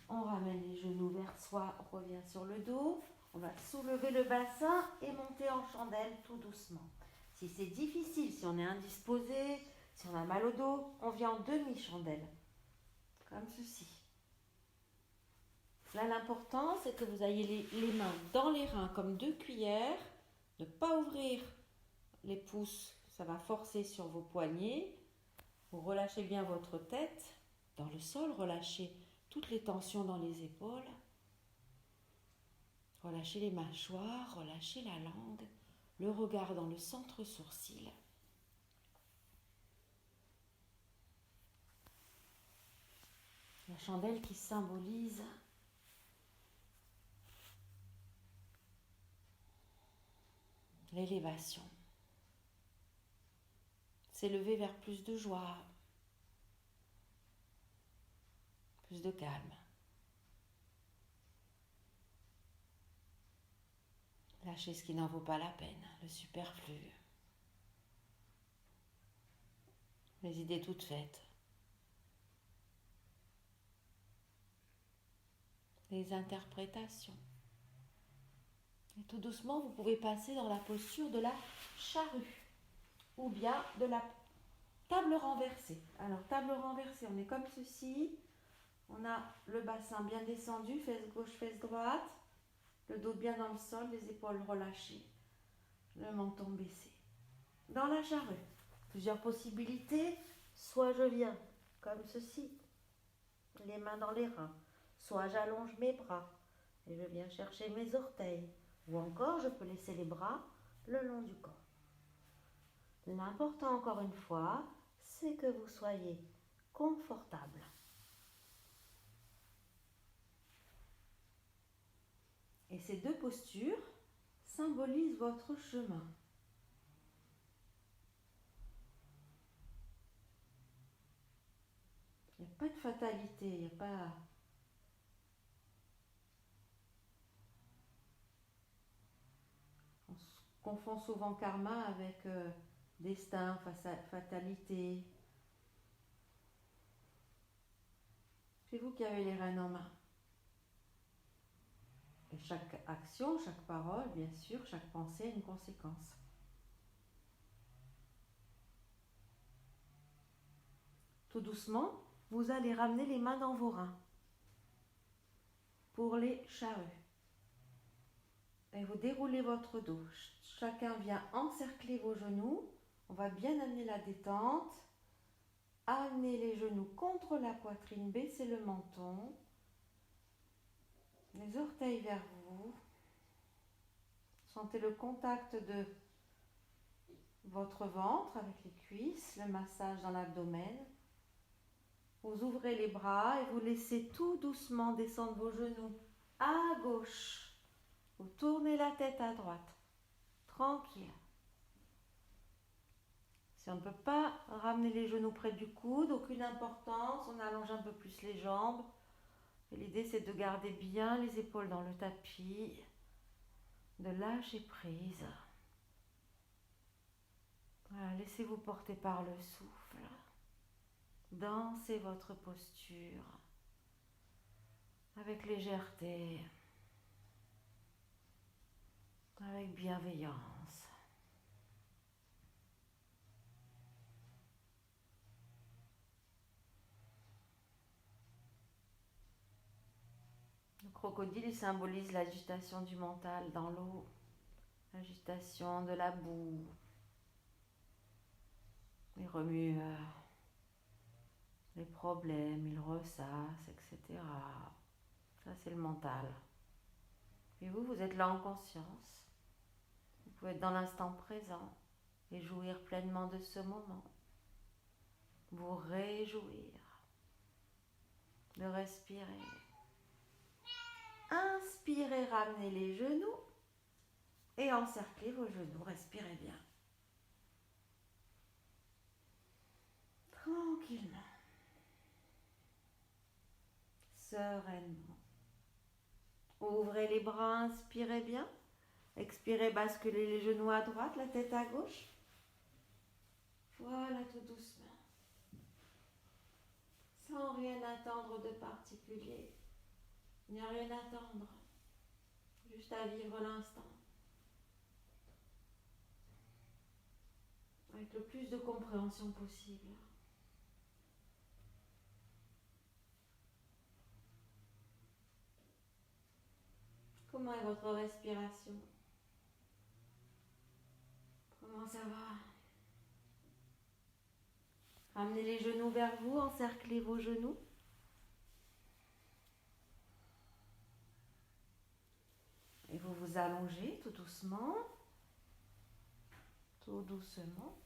On ramène les genoux vers soi, on revient sur le dos. On va soulever le bassin et monter en chandelle tout doucement. Si c'est difficile, si on est indisposé, si on a mal au dos, on vient en demi-chandelle, comme ceci. Là, l'important, c'est que vous ayez les mains dans les reins comme 2 cuillères. Ne pas ouvrir les pouces, ça va forcer sur vos poignets. Vous relâchez bien votre tête dans le sol, relâchez toutes les tensions dans les épaules. Relâchez les mâchoires, relâchez la langue, le regard dans le centre sourcil. La La chandelle qui symbolise l'élévation. S'élever vers plus de joie, plus de calme. Lâcher ce qui n'en vaut pas la peine, le superflu. Les idées toutes faites. Les interprétations. Et tout doucement, vous pouvez passer dans la posture de la charrue ou bien de la table renversée. Alors, table renversée, on est comme ceci. On a le bassin bien descendu, fesse gauche, fesse droite. Le dos bien dans le sol, les épaules relâchées. Le menton baissé. Dans la charrue, plusieurs possibilités. Soit je viens comme ceci, les mains dans les reins. Soit j'allonge mes bras et je viens chercher mes orteils. Ou encore, je peux laisser les bras le long du corps. L'important, encore une fois, c'est que vous soyez confortable. Et ces deux postures symbolisent votre chemin. Il n'y a pas de fatalité, il n'y a pas... On confond souvent karma avec destin, fatalité. C'est vous qui avez les rênes en main. Et chaque action, chaque parole, bien sûr, chaque pensée a une conséquence. Tout doucement, vous allez ramener les mains dans vos reins pour les charrues. Et vous déroulez votre dos. Chacun vient encercler vos genoux. On va bien amener la détente. Amenez les genoux contre la poitrine, baissez le menton. Les orteils vers vous. Sentez le contact de votre ventre avec les cuisses, le massage dans l'abdomen. Vous ouvrez les bras et vous laissez tout doucement descendre vos genoux à gauche. Vous tournez la tête à droite. Tranquille. Si on ne peut pas ramener les genoux près du coude, aucune importance, on allonge un peu plus les jambes. Et l'idée, c'est de garder bien les épaules dans le tapis, de lâcher prise. Voilà, laissez-vous porter par le souffle. Dansez votre posture avec légèreté, avec bienveillance. Le crocodile symbolise l'agitation du mental dans l'eau, l'agitation de la boue, les remueurs, les problèmes, il ressasse, etc. Ça, c'est le mental. Et vous, vous êtes là en conscience. Vous pouvez être dans l'instant présent et jouir pleinement de ce moment. Vous réjouir de respirer. Inspirez, ramenez les genoux et encerclez vos genoux. Respirez bien. Tranquillement. Sereinement. Ouvrez les bras, inspirez bien. Expirez, basculez les genoux à droite, la tête à gauche. Voilà, tout doucement. Sans rien attendre de particulier. Il n'y a rien à attendre. Juste à vivre l'instant. Avec le plus de compréhension possible. Comment est votre respiration? Comment ça va? Ramenez les genoux vers vous, encerclez vos genoux. Et vous vous allongez tout doucement, tout doucement.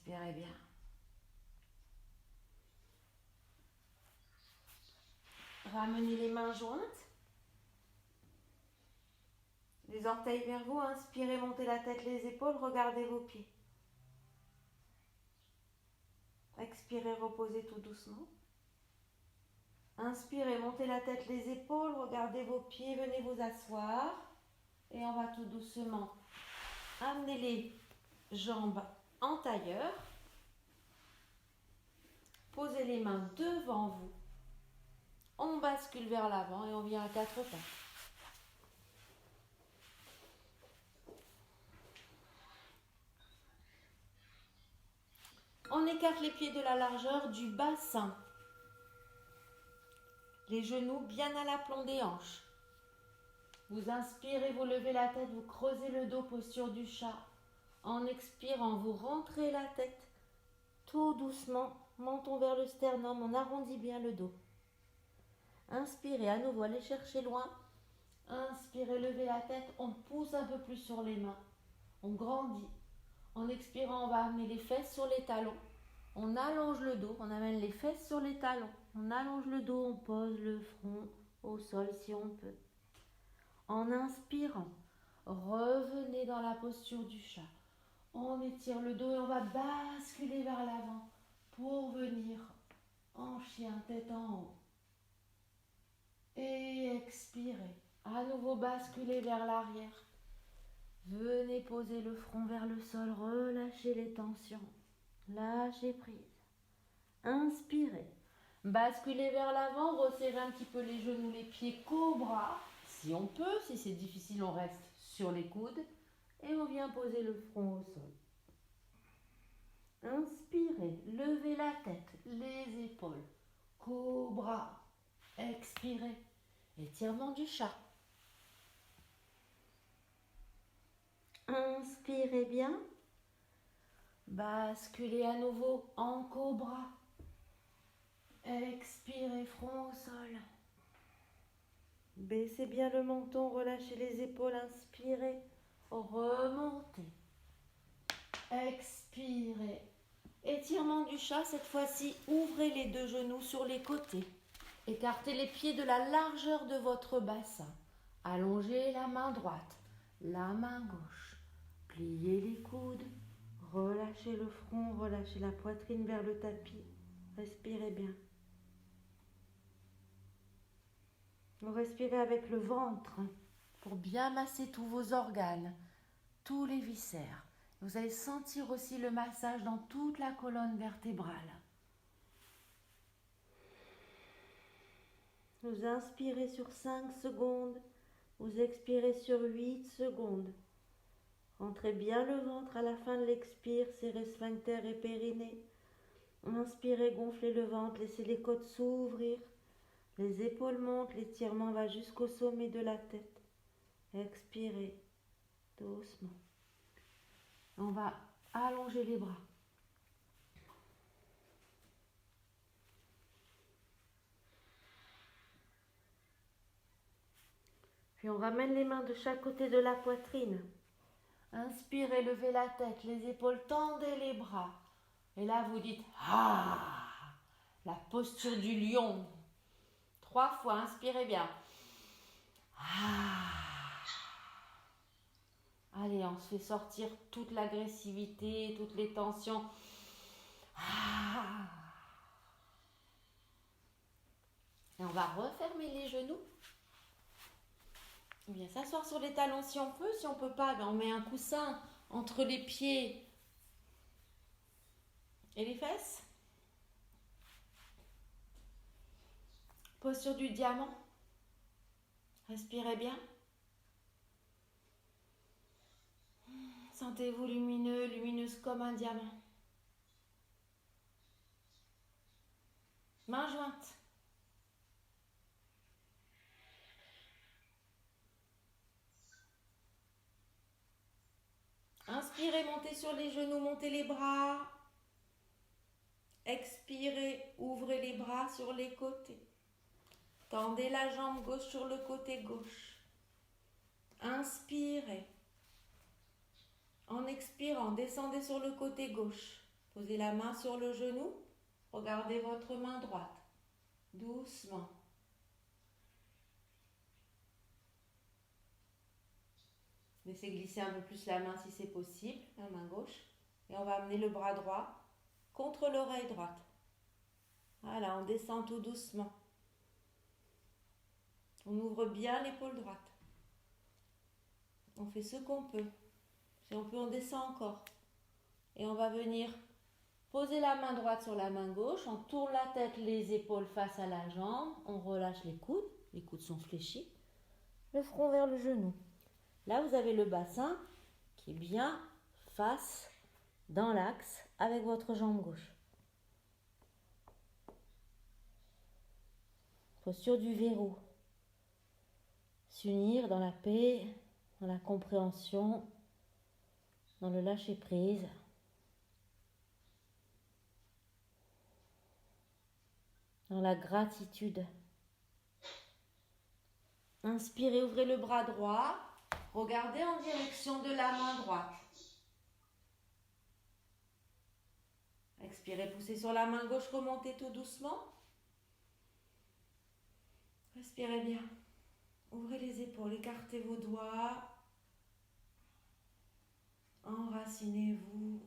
Inspirez bien. Ramenez les mains jointes. Les orteils vers vous. Inspirez, montez la tête, les épaules. Regardez vos pieds. Expirez, reposez tout doucement. Inspirez, montez la tête, les épaules. Regardez vos pieds. Venez vous asseoir. Et on va tout doucement amener les jambes en tailleur. Posez les mains devant vous. On bascule vers l'avant et on vient à quatre pattes. On écarte les pieds de la largeur du bassin. Les genoux bien à l'aplomb des hanches. Vous inspirez, vous levez la tête, vous creusez le dos, posture du chat. En expirant, vous rentrez la tête. Tout doucement, menton vers le sternum, on arrondit bien le dos. Inspirez, à nouveau, allez chercher loin. Inspirez, levez la tête, on pousse un peu plus sur les mains. On grandit. En expirant, on va amener les fesses sur les talons. On allonge le dos, on amène les fesses sur les talons. On allonge le dos, on pose le front au sol si on peut. En inspirant, revenez dans la posture du chat. On étire le dos et on va basculer vers l'avant pour venir en chien, tête en haut. Et expirez. À nouveau, basculez vers l'arrière. Venez poser le front vers le sol, relâchez les tensions. Lâchez prise. Inspirez. Basculez vers l'avant, resserrez un petit peu les genoux, les pieds, cobra. Si on peut, si c'est difficile, on reste sur les coudes. Et on vient poser le front au sol. Inspirez, levez la tête, les épaules. Cobra. Expirez. Étirement du chat. Inspirez bien. Basculez à nouveau en cobra. Expirez, front au sol. Baissez bien le menton, relâchez les épaules, inspirez, remontez. Expirez. Étirement du chat, cette fois-ci, ouvrez les deux genoux sur les côtés. Écartez les pieds de la largeur de votre bassin. Allongez la main droite, la main gauche. Pliez les coudes. Relâchez le front, relâchez la poitrine vers le tapis. Respirez bien. Vous respirez avec le ventre pour bien masser tous vos organes, tous les viscères. Vous allez sentir aussi le massage dans toute la colonne vertébrale. Vous inspirez sur 5 secondes, vous expirez sur 8 secondes. Rentrez bien le ventre à la fin de l'expire, serrez sphincter et périnée. Inspirez, gonflez le ventre, laissez les côtes s'ouvrir. Les épaules montent, l'étirement va jusqu'au sommet de la tête. Expirez doucement. On va allonger les bras. Puis on ramène les mains de chaque côté de la poitrine. Inspirez, levez la tête, les épaules, tendez les bras. Et là, vous dites « Ah !» La posture du lion. 3 fois, inspirez bien. Ah. Allez, on se fait sortir toute l'agressivité, toutes les tensions. Ah. Et on va refermer les genoux. On vient s'asseoir sur les talons si on peut. Si on ne peut pas, on met un coussin entre les pieds et les fesses. Posture du diamant. Respirez bien. Sentez-vous lumineux, lumineuse comme un diamant. Main jointe. Inspirez, montez sur les genoux, montez les bras. Expirez, ouvrez les bras sur les côtés. Tendez la jambe gauche sur le côté gauche. Inspirez. En expirant, descendez sur le côté gauche. Posez la main sur le genou. Regardez votre main droite. Doucement. Laissez glisser un peu plus la main si c'est possible, la main gauche. Et on va amener le bras droit contre l'oreille droite. Voilà, on descend tout doucement. On ouvre bien l'épaule droite. On fait ce qu'on peut. Si on peut, on descend encore. Et on va venir poser la main droite sur la main gauche. On tourne la tête, les épaules face à la jambe. On relâche les coudes. Les coudes sont fléchis. Le front vers le genou. Là, vous avez le bassin qui est bien face dans l'axe avec votre jambe gauche. Posture du verrou. S'unir dans la paix, dans la compréhension, dans le lâcher-prise. Dans la gratitude. Inspirez, ouvrez le bras droit. Regardez en direction de la main droite. Expirez, poussez sur la main gauche, remontez tout doucement. Respirez bien. Ouvrez les épaules, écartez vos doigts. Enracinez-vous.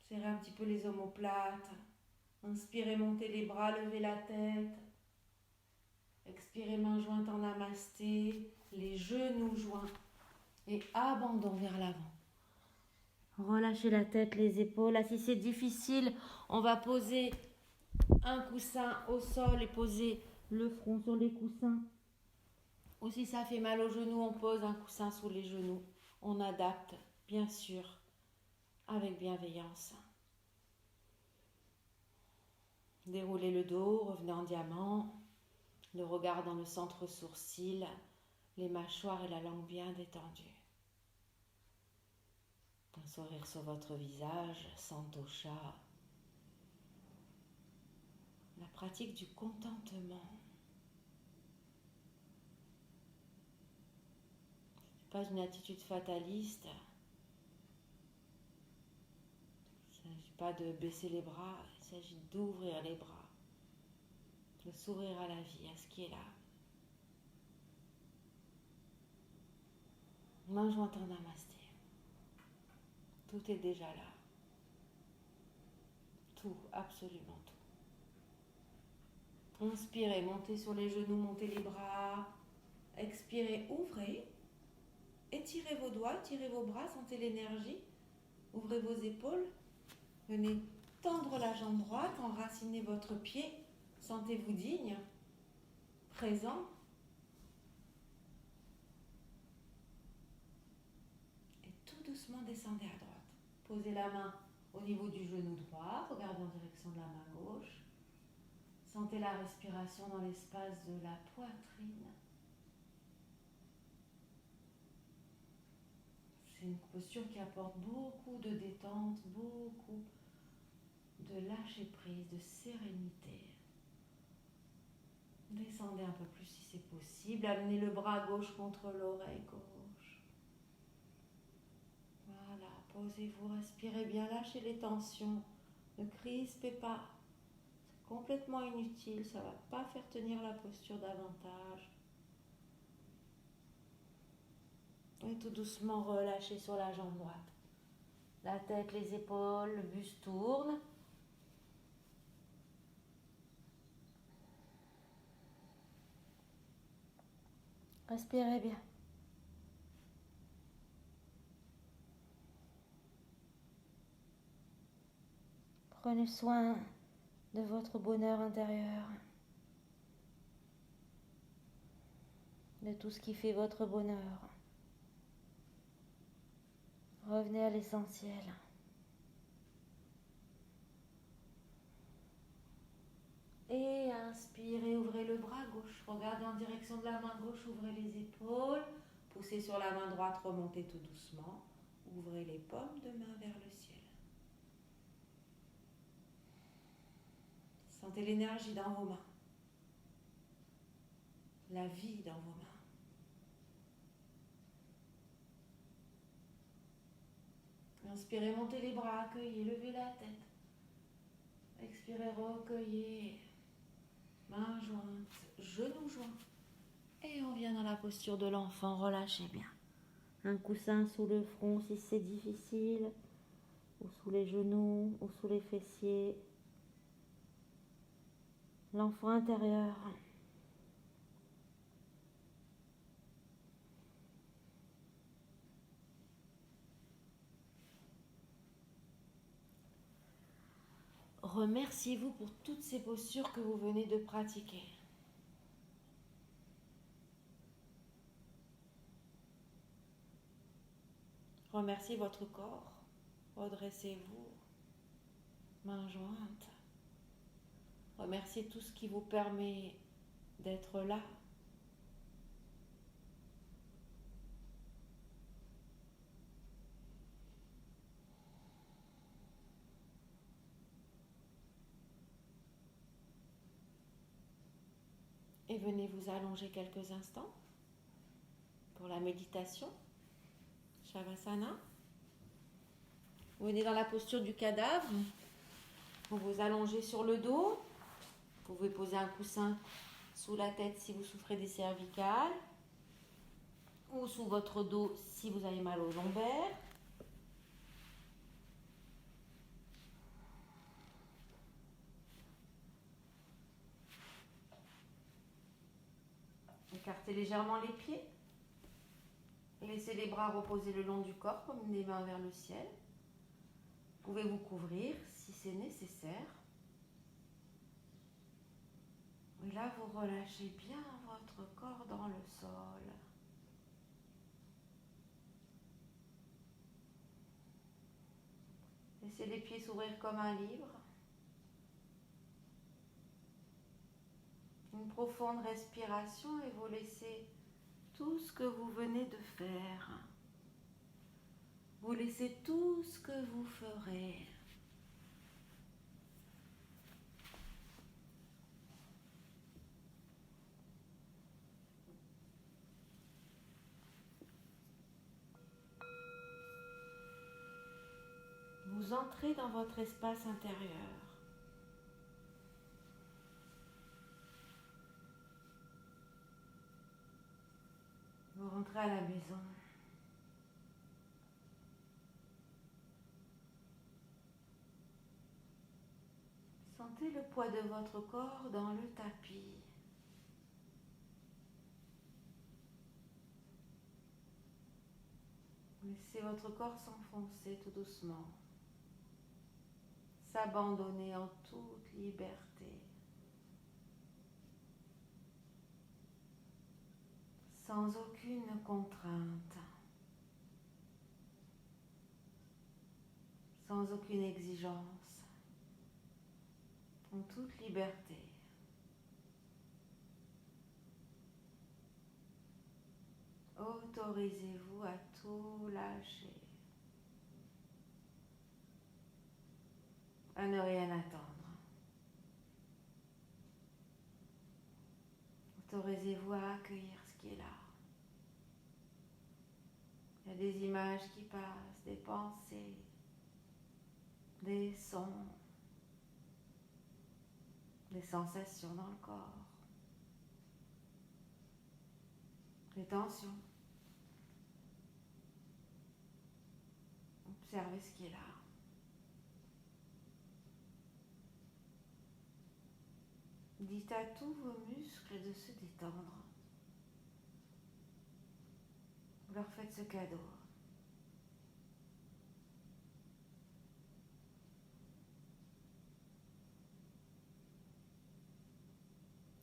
Serrez un petit peu les omoplates. Inspirez, montez les bras, levez la tête. Expirez, main jointe en namasté, les genoux joints et abandon vers l'avant. Relâchez la tête, les épaules. Là, si c'est difficile, on va poser un coussin au sol et poser le front sur les coussins. Ou si ça fait mal aux genoux, on pose un coussin sous les genoux. On adapte, bien sûr, avec bienveillance. Déroulez le dos, revenez en diamant. Le regard dans le centre sourcil, les mâchoires et la langue bien détendues. Un sourire sur votre visage, Santosha. La pratique du contentement. Ce n'est pas une attitude fataliste. Il ne s'agit pas de baisser les bras, il s'agit d'ouvrir les bras. De sourire à la vie, à ce qui est là. Main jointe en namasté. Tout est déjà là. Tout, absolument tout. Inspirez, montez sur les genoux, montez les bras. Expirez, ouvrez. Étirez vos doigts, étirez vos bras, sentez l'énergie. Ouvrez vos épaules. Venez tendre la jambe droite, enracinez votre pied. Sentez-vous digne, présent. Et tout doucement descendez à droite. Posez la main au niveau du genou droit. Regardez en direction de la main gauche. Sentez la respiration dans l'espace de la poitrine. C'est une posture qui apporte beaucoup de détente, beaucoup de lâcher prise, de sérénité. Descendez un peu plus si c'est possible. Amenez le bras gauche contre l'oreille gauche. Voilà, posez-vous, respirez bien, lâchez les tensions. Ne crispez pas. C'est complètement inutile, ça ne va pas faire tenir la posture davantage. Et tout doucement relâchez sur la jambe droite. La tête, les épaules, le buste tourne. Respirez bien. Prenez soin de votre bonheur intérieur, de tout ce qui fait votre bonheur. Revenez à l'essentiel. Et inspirez, ouvrez le bras gauche. Regardez en direction de la main gauche, ouvrez les épaules. Poussez sur la main droite, remontez tout doucement. Ouvrez les paumes de main vers le ciel. Sentez l'énergie dans vos mains. La vie dans vos mains. Inspirez, montez les bras, accueillez, levez la tête. Expirez, recueillez. Mains jointes, genoux joints. Et on vient dans la posture de l'enfant, relâchez bien. Un coussin sous le front si c'est difficile, ou sous les genoux, ou sous les fessiers. L'enfant intérieur. Remerciez-vous pour toutes ces postures que vous venez de pratiquer. Remerciez votre corps. Redressez-vous. Mains jointes. Remerciez tout ce qui vous permet d'être là. Et venez vous allonger quelques instants pour la méditation. Shavasana. Vous venez dans la posture du cadavre. Vous vous allongez sur le dos. Vous pouvez poser un coussin sous la tête si vous souffrez des cervicales. Ou sous votre dos si vous avez mal aux lombaires. Écartez légèrement les pieds. Laissez les bras reposer le long du corps comme les mains vers le ciel. Vous pouvez vous couvrir si c'est nécessaire. Et là, vous relâchez bien votre corps dans le sol. Laissez les pieds s'ouvrir comme un livre. Une profonde respiration et vous laissez tout ce que vous venez de faire. Vous laissez tout ce que vous ferez. Vous entrez dans votre espace intérieur. Vous rentrez à la maison. Sentez le poids de votre corps dans le tapis. Laissez votre corps s'enfoncer tout doucement. S'abandonner en toute liberté. Sans aucune contrainte. Sans aucune exigence. En toute liberté. Autorisez-vous à tout lâcher. À ne rien attendre. Autorisez-vous à accueillir ce qui est là. Il y a des images qui passent, des pensées, des sons, des sensations dans le corps, des tensions. Observez ce qui est là. Dites à tous vos muscles de se détendre. Vous leur faites ce cadeau.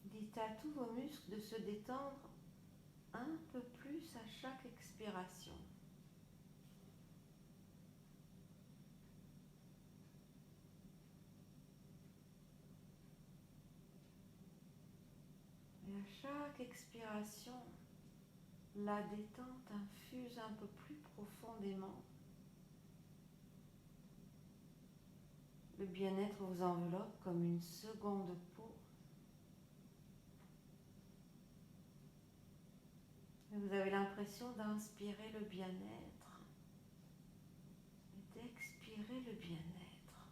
Dites à tous vos muscles de se détendre un peu plus à chaque expiration. Et à chaque expiration, la détente infuse un peu plus profondément. Le bien-être vous enveloppe comme une seconde peau. Et vous avez l'impression d'inspirer le bien-être. Et respirez le bien-être.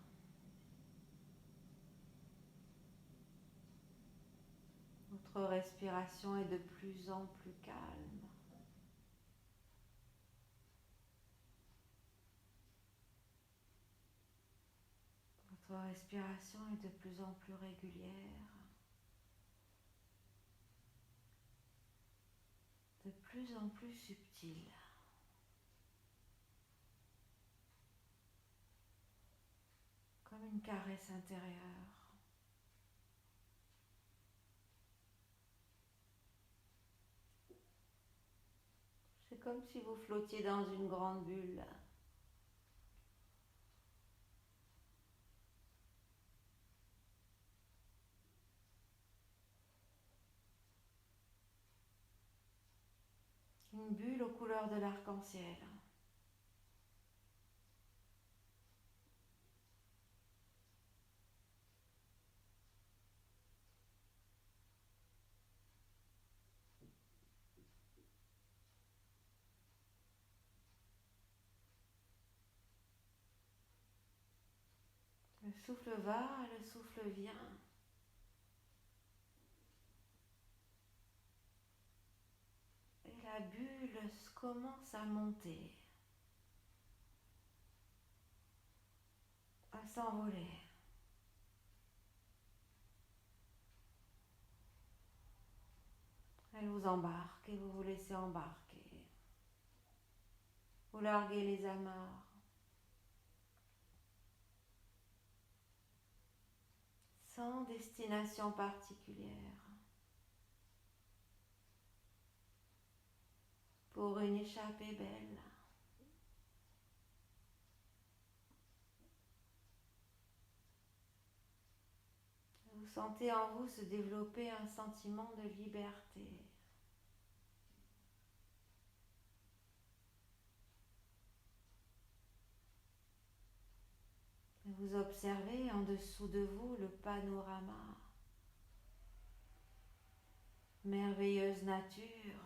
Votre respiration est de plus en plus calme. Votre respiration est de plus en plus régulière, de plus en plus subtile. Comme une caresse intérieure. C'est comme si vous flottiez dans une grande bulle. Une bulle aux couleurs de l'arc-en-ciel. Le souffle va, le souffle vient. Et la bulle commence à monter, à s'envoler. Elle vous embarque et vous vous laissez embarquer. Vous larguez les amarres. Sans destination particulière. Pour une échappée belle. Vous sentez en vous se développer un sentiment de liberté. Vous observez en dessous de vous le panorama. Merveilleuse nature.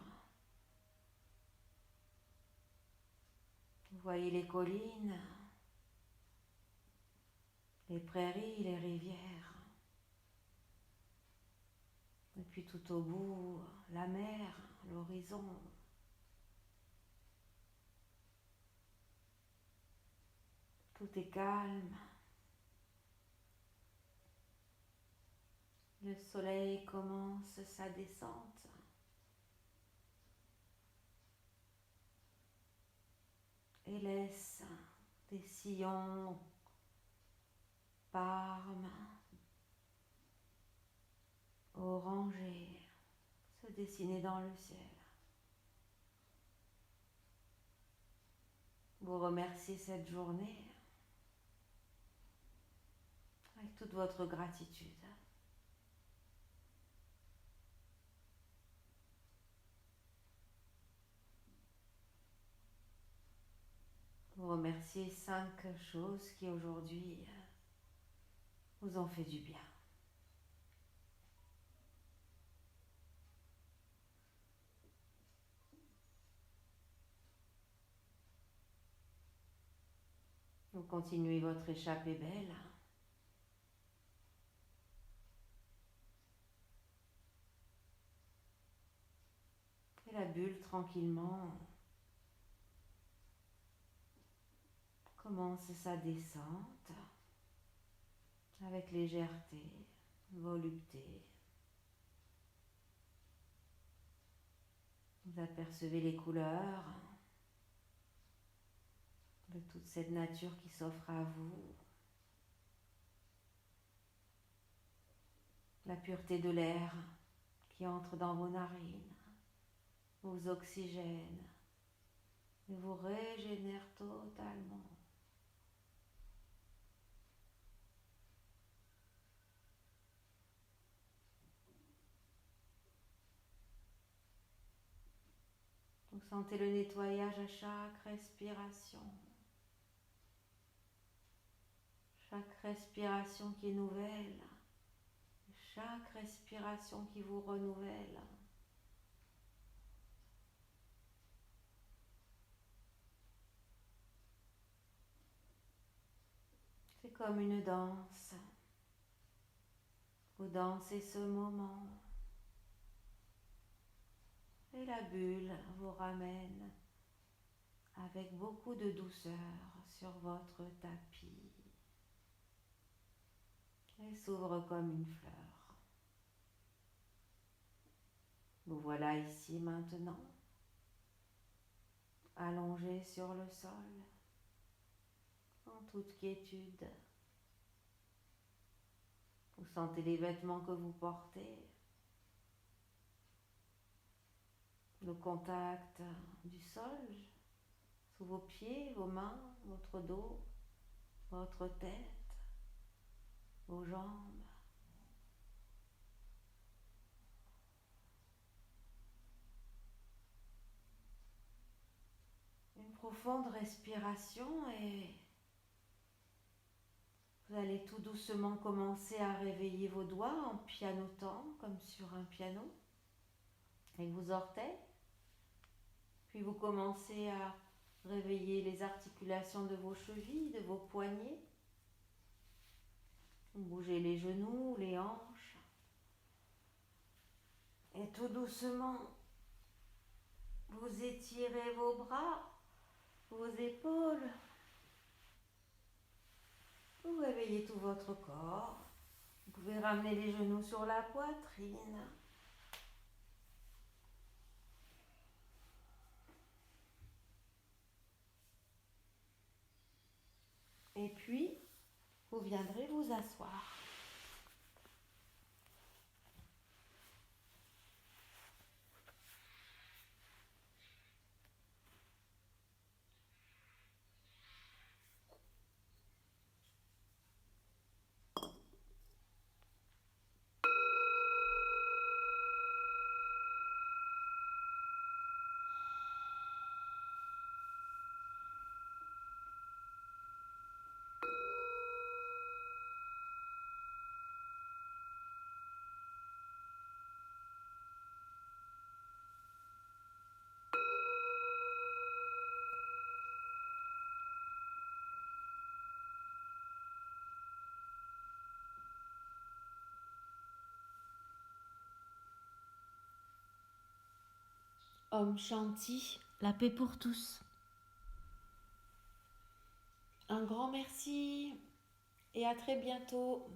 Vous voyez les collines, les prairies, les rivières. Et puis tout au bout, la mer, l'horizon. Tout est calme. Le soleil commence sa descente. Et laisse des sillons parmes, orangés se dessiner dans le ciel. Vous remerciez cette journée avec toute votre gratitude. Vous remerciez 5 choses qui aujourd'hui vous ont fait du bien. Vous continuez votre échappée belle. Et la bulle tranquillement commence sa descente avec légèreté, volupté. Vous apercevez les couleurs de toute cette nature qui s'offre à vous. La pureté de l'air qui entre dans vos narines, vous oxygène et vous régénère totalement. Vous sentez le nettoyage à chaque respiration. Chaque respiration qui est nouvelle. Chaque respiration qui vous renouvelle. comme une danse. Vous dansez ce moment. Et la bulle vous ramène avec beaucoup de douceur sur votre tapis. Elle s'ouvre comme une fleur. Vous voilà ici maintenant, allongé sur le sol, en toute quiétude. Vous sentez les vêtements que vous portez, le contact du sol sous vos pieds, vos mains, votre dos, votre tête, vos jambes. Une profonde respiration et vous allez tout doucement commencer à réveiller vos doigts en pianotant comme sur un piano avec vos orteils. Puis vous commencez à réveiller les articulations de vos chevilles, de vos poignets. Vous bougez les genoux, les hanches. Et tout doucement, vous étirez vos bras, vos épaules. Vous réveillez tout votre corps. Vous pouvez ramener les genoux sur la poitrine. Et puis, vous viendrez vous asseoir. Om Shanti, la paix pour tous. Un grand merci et à très bientôt.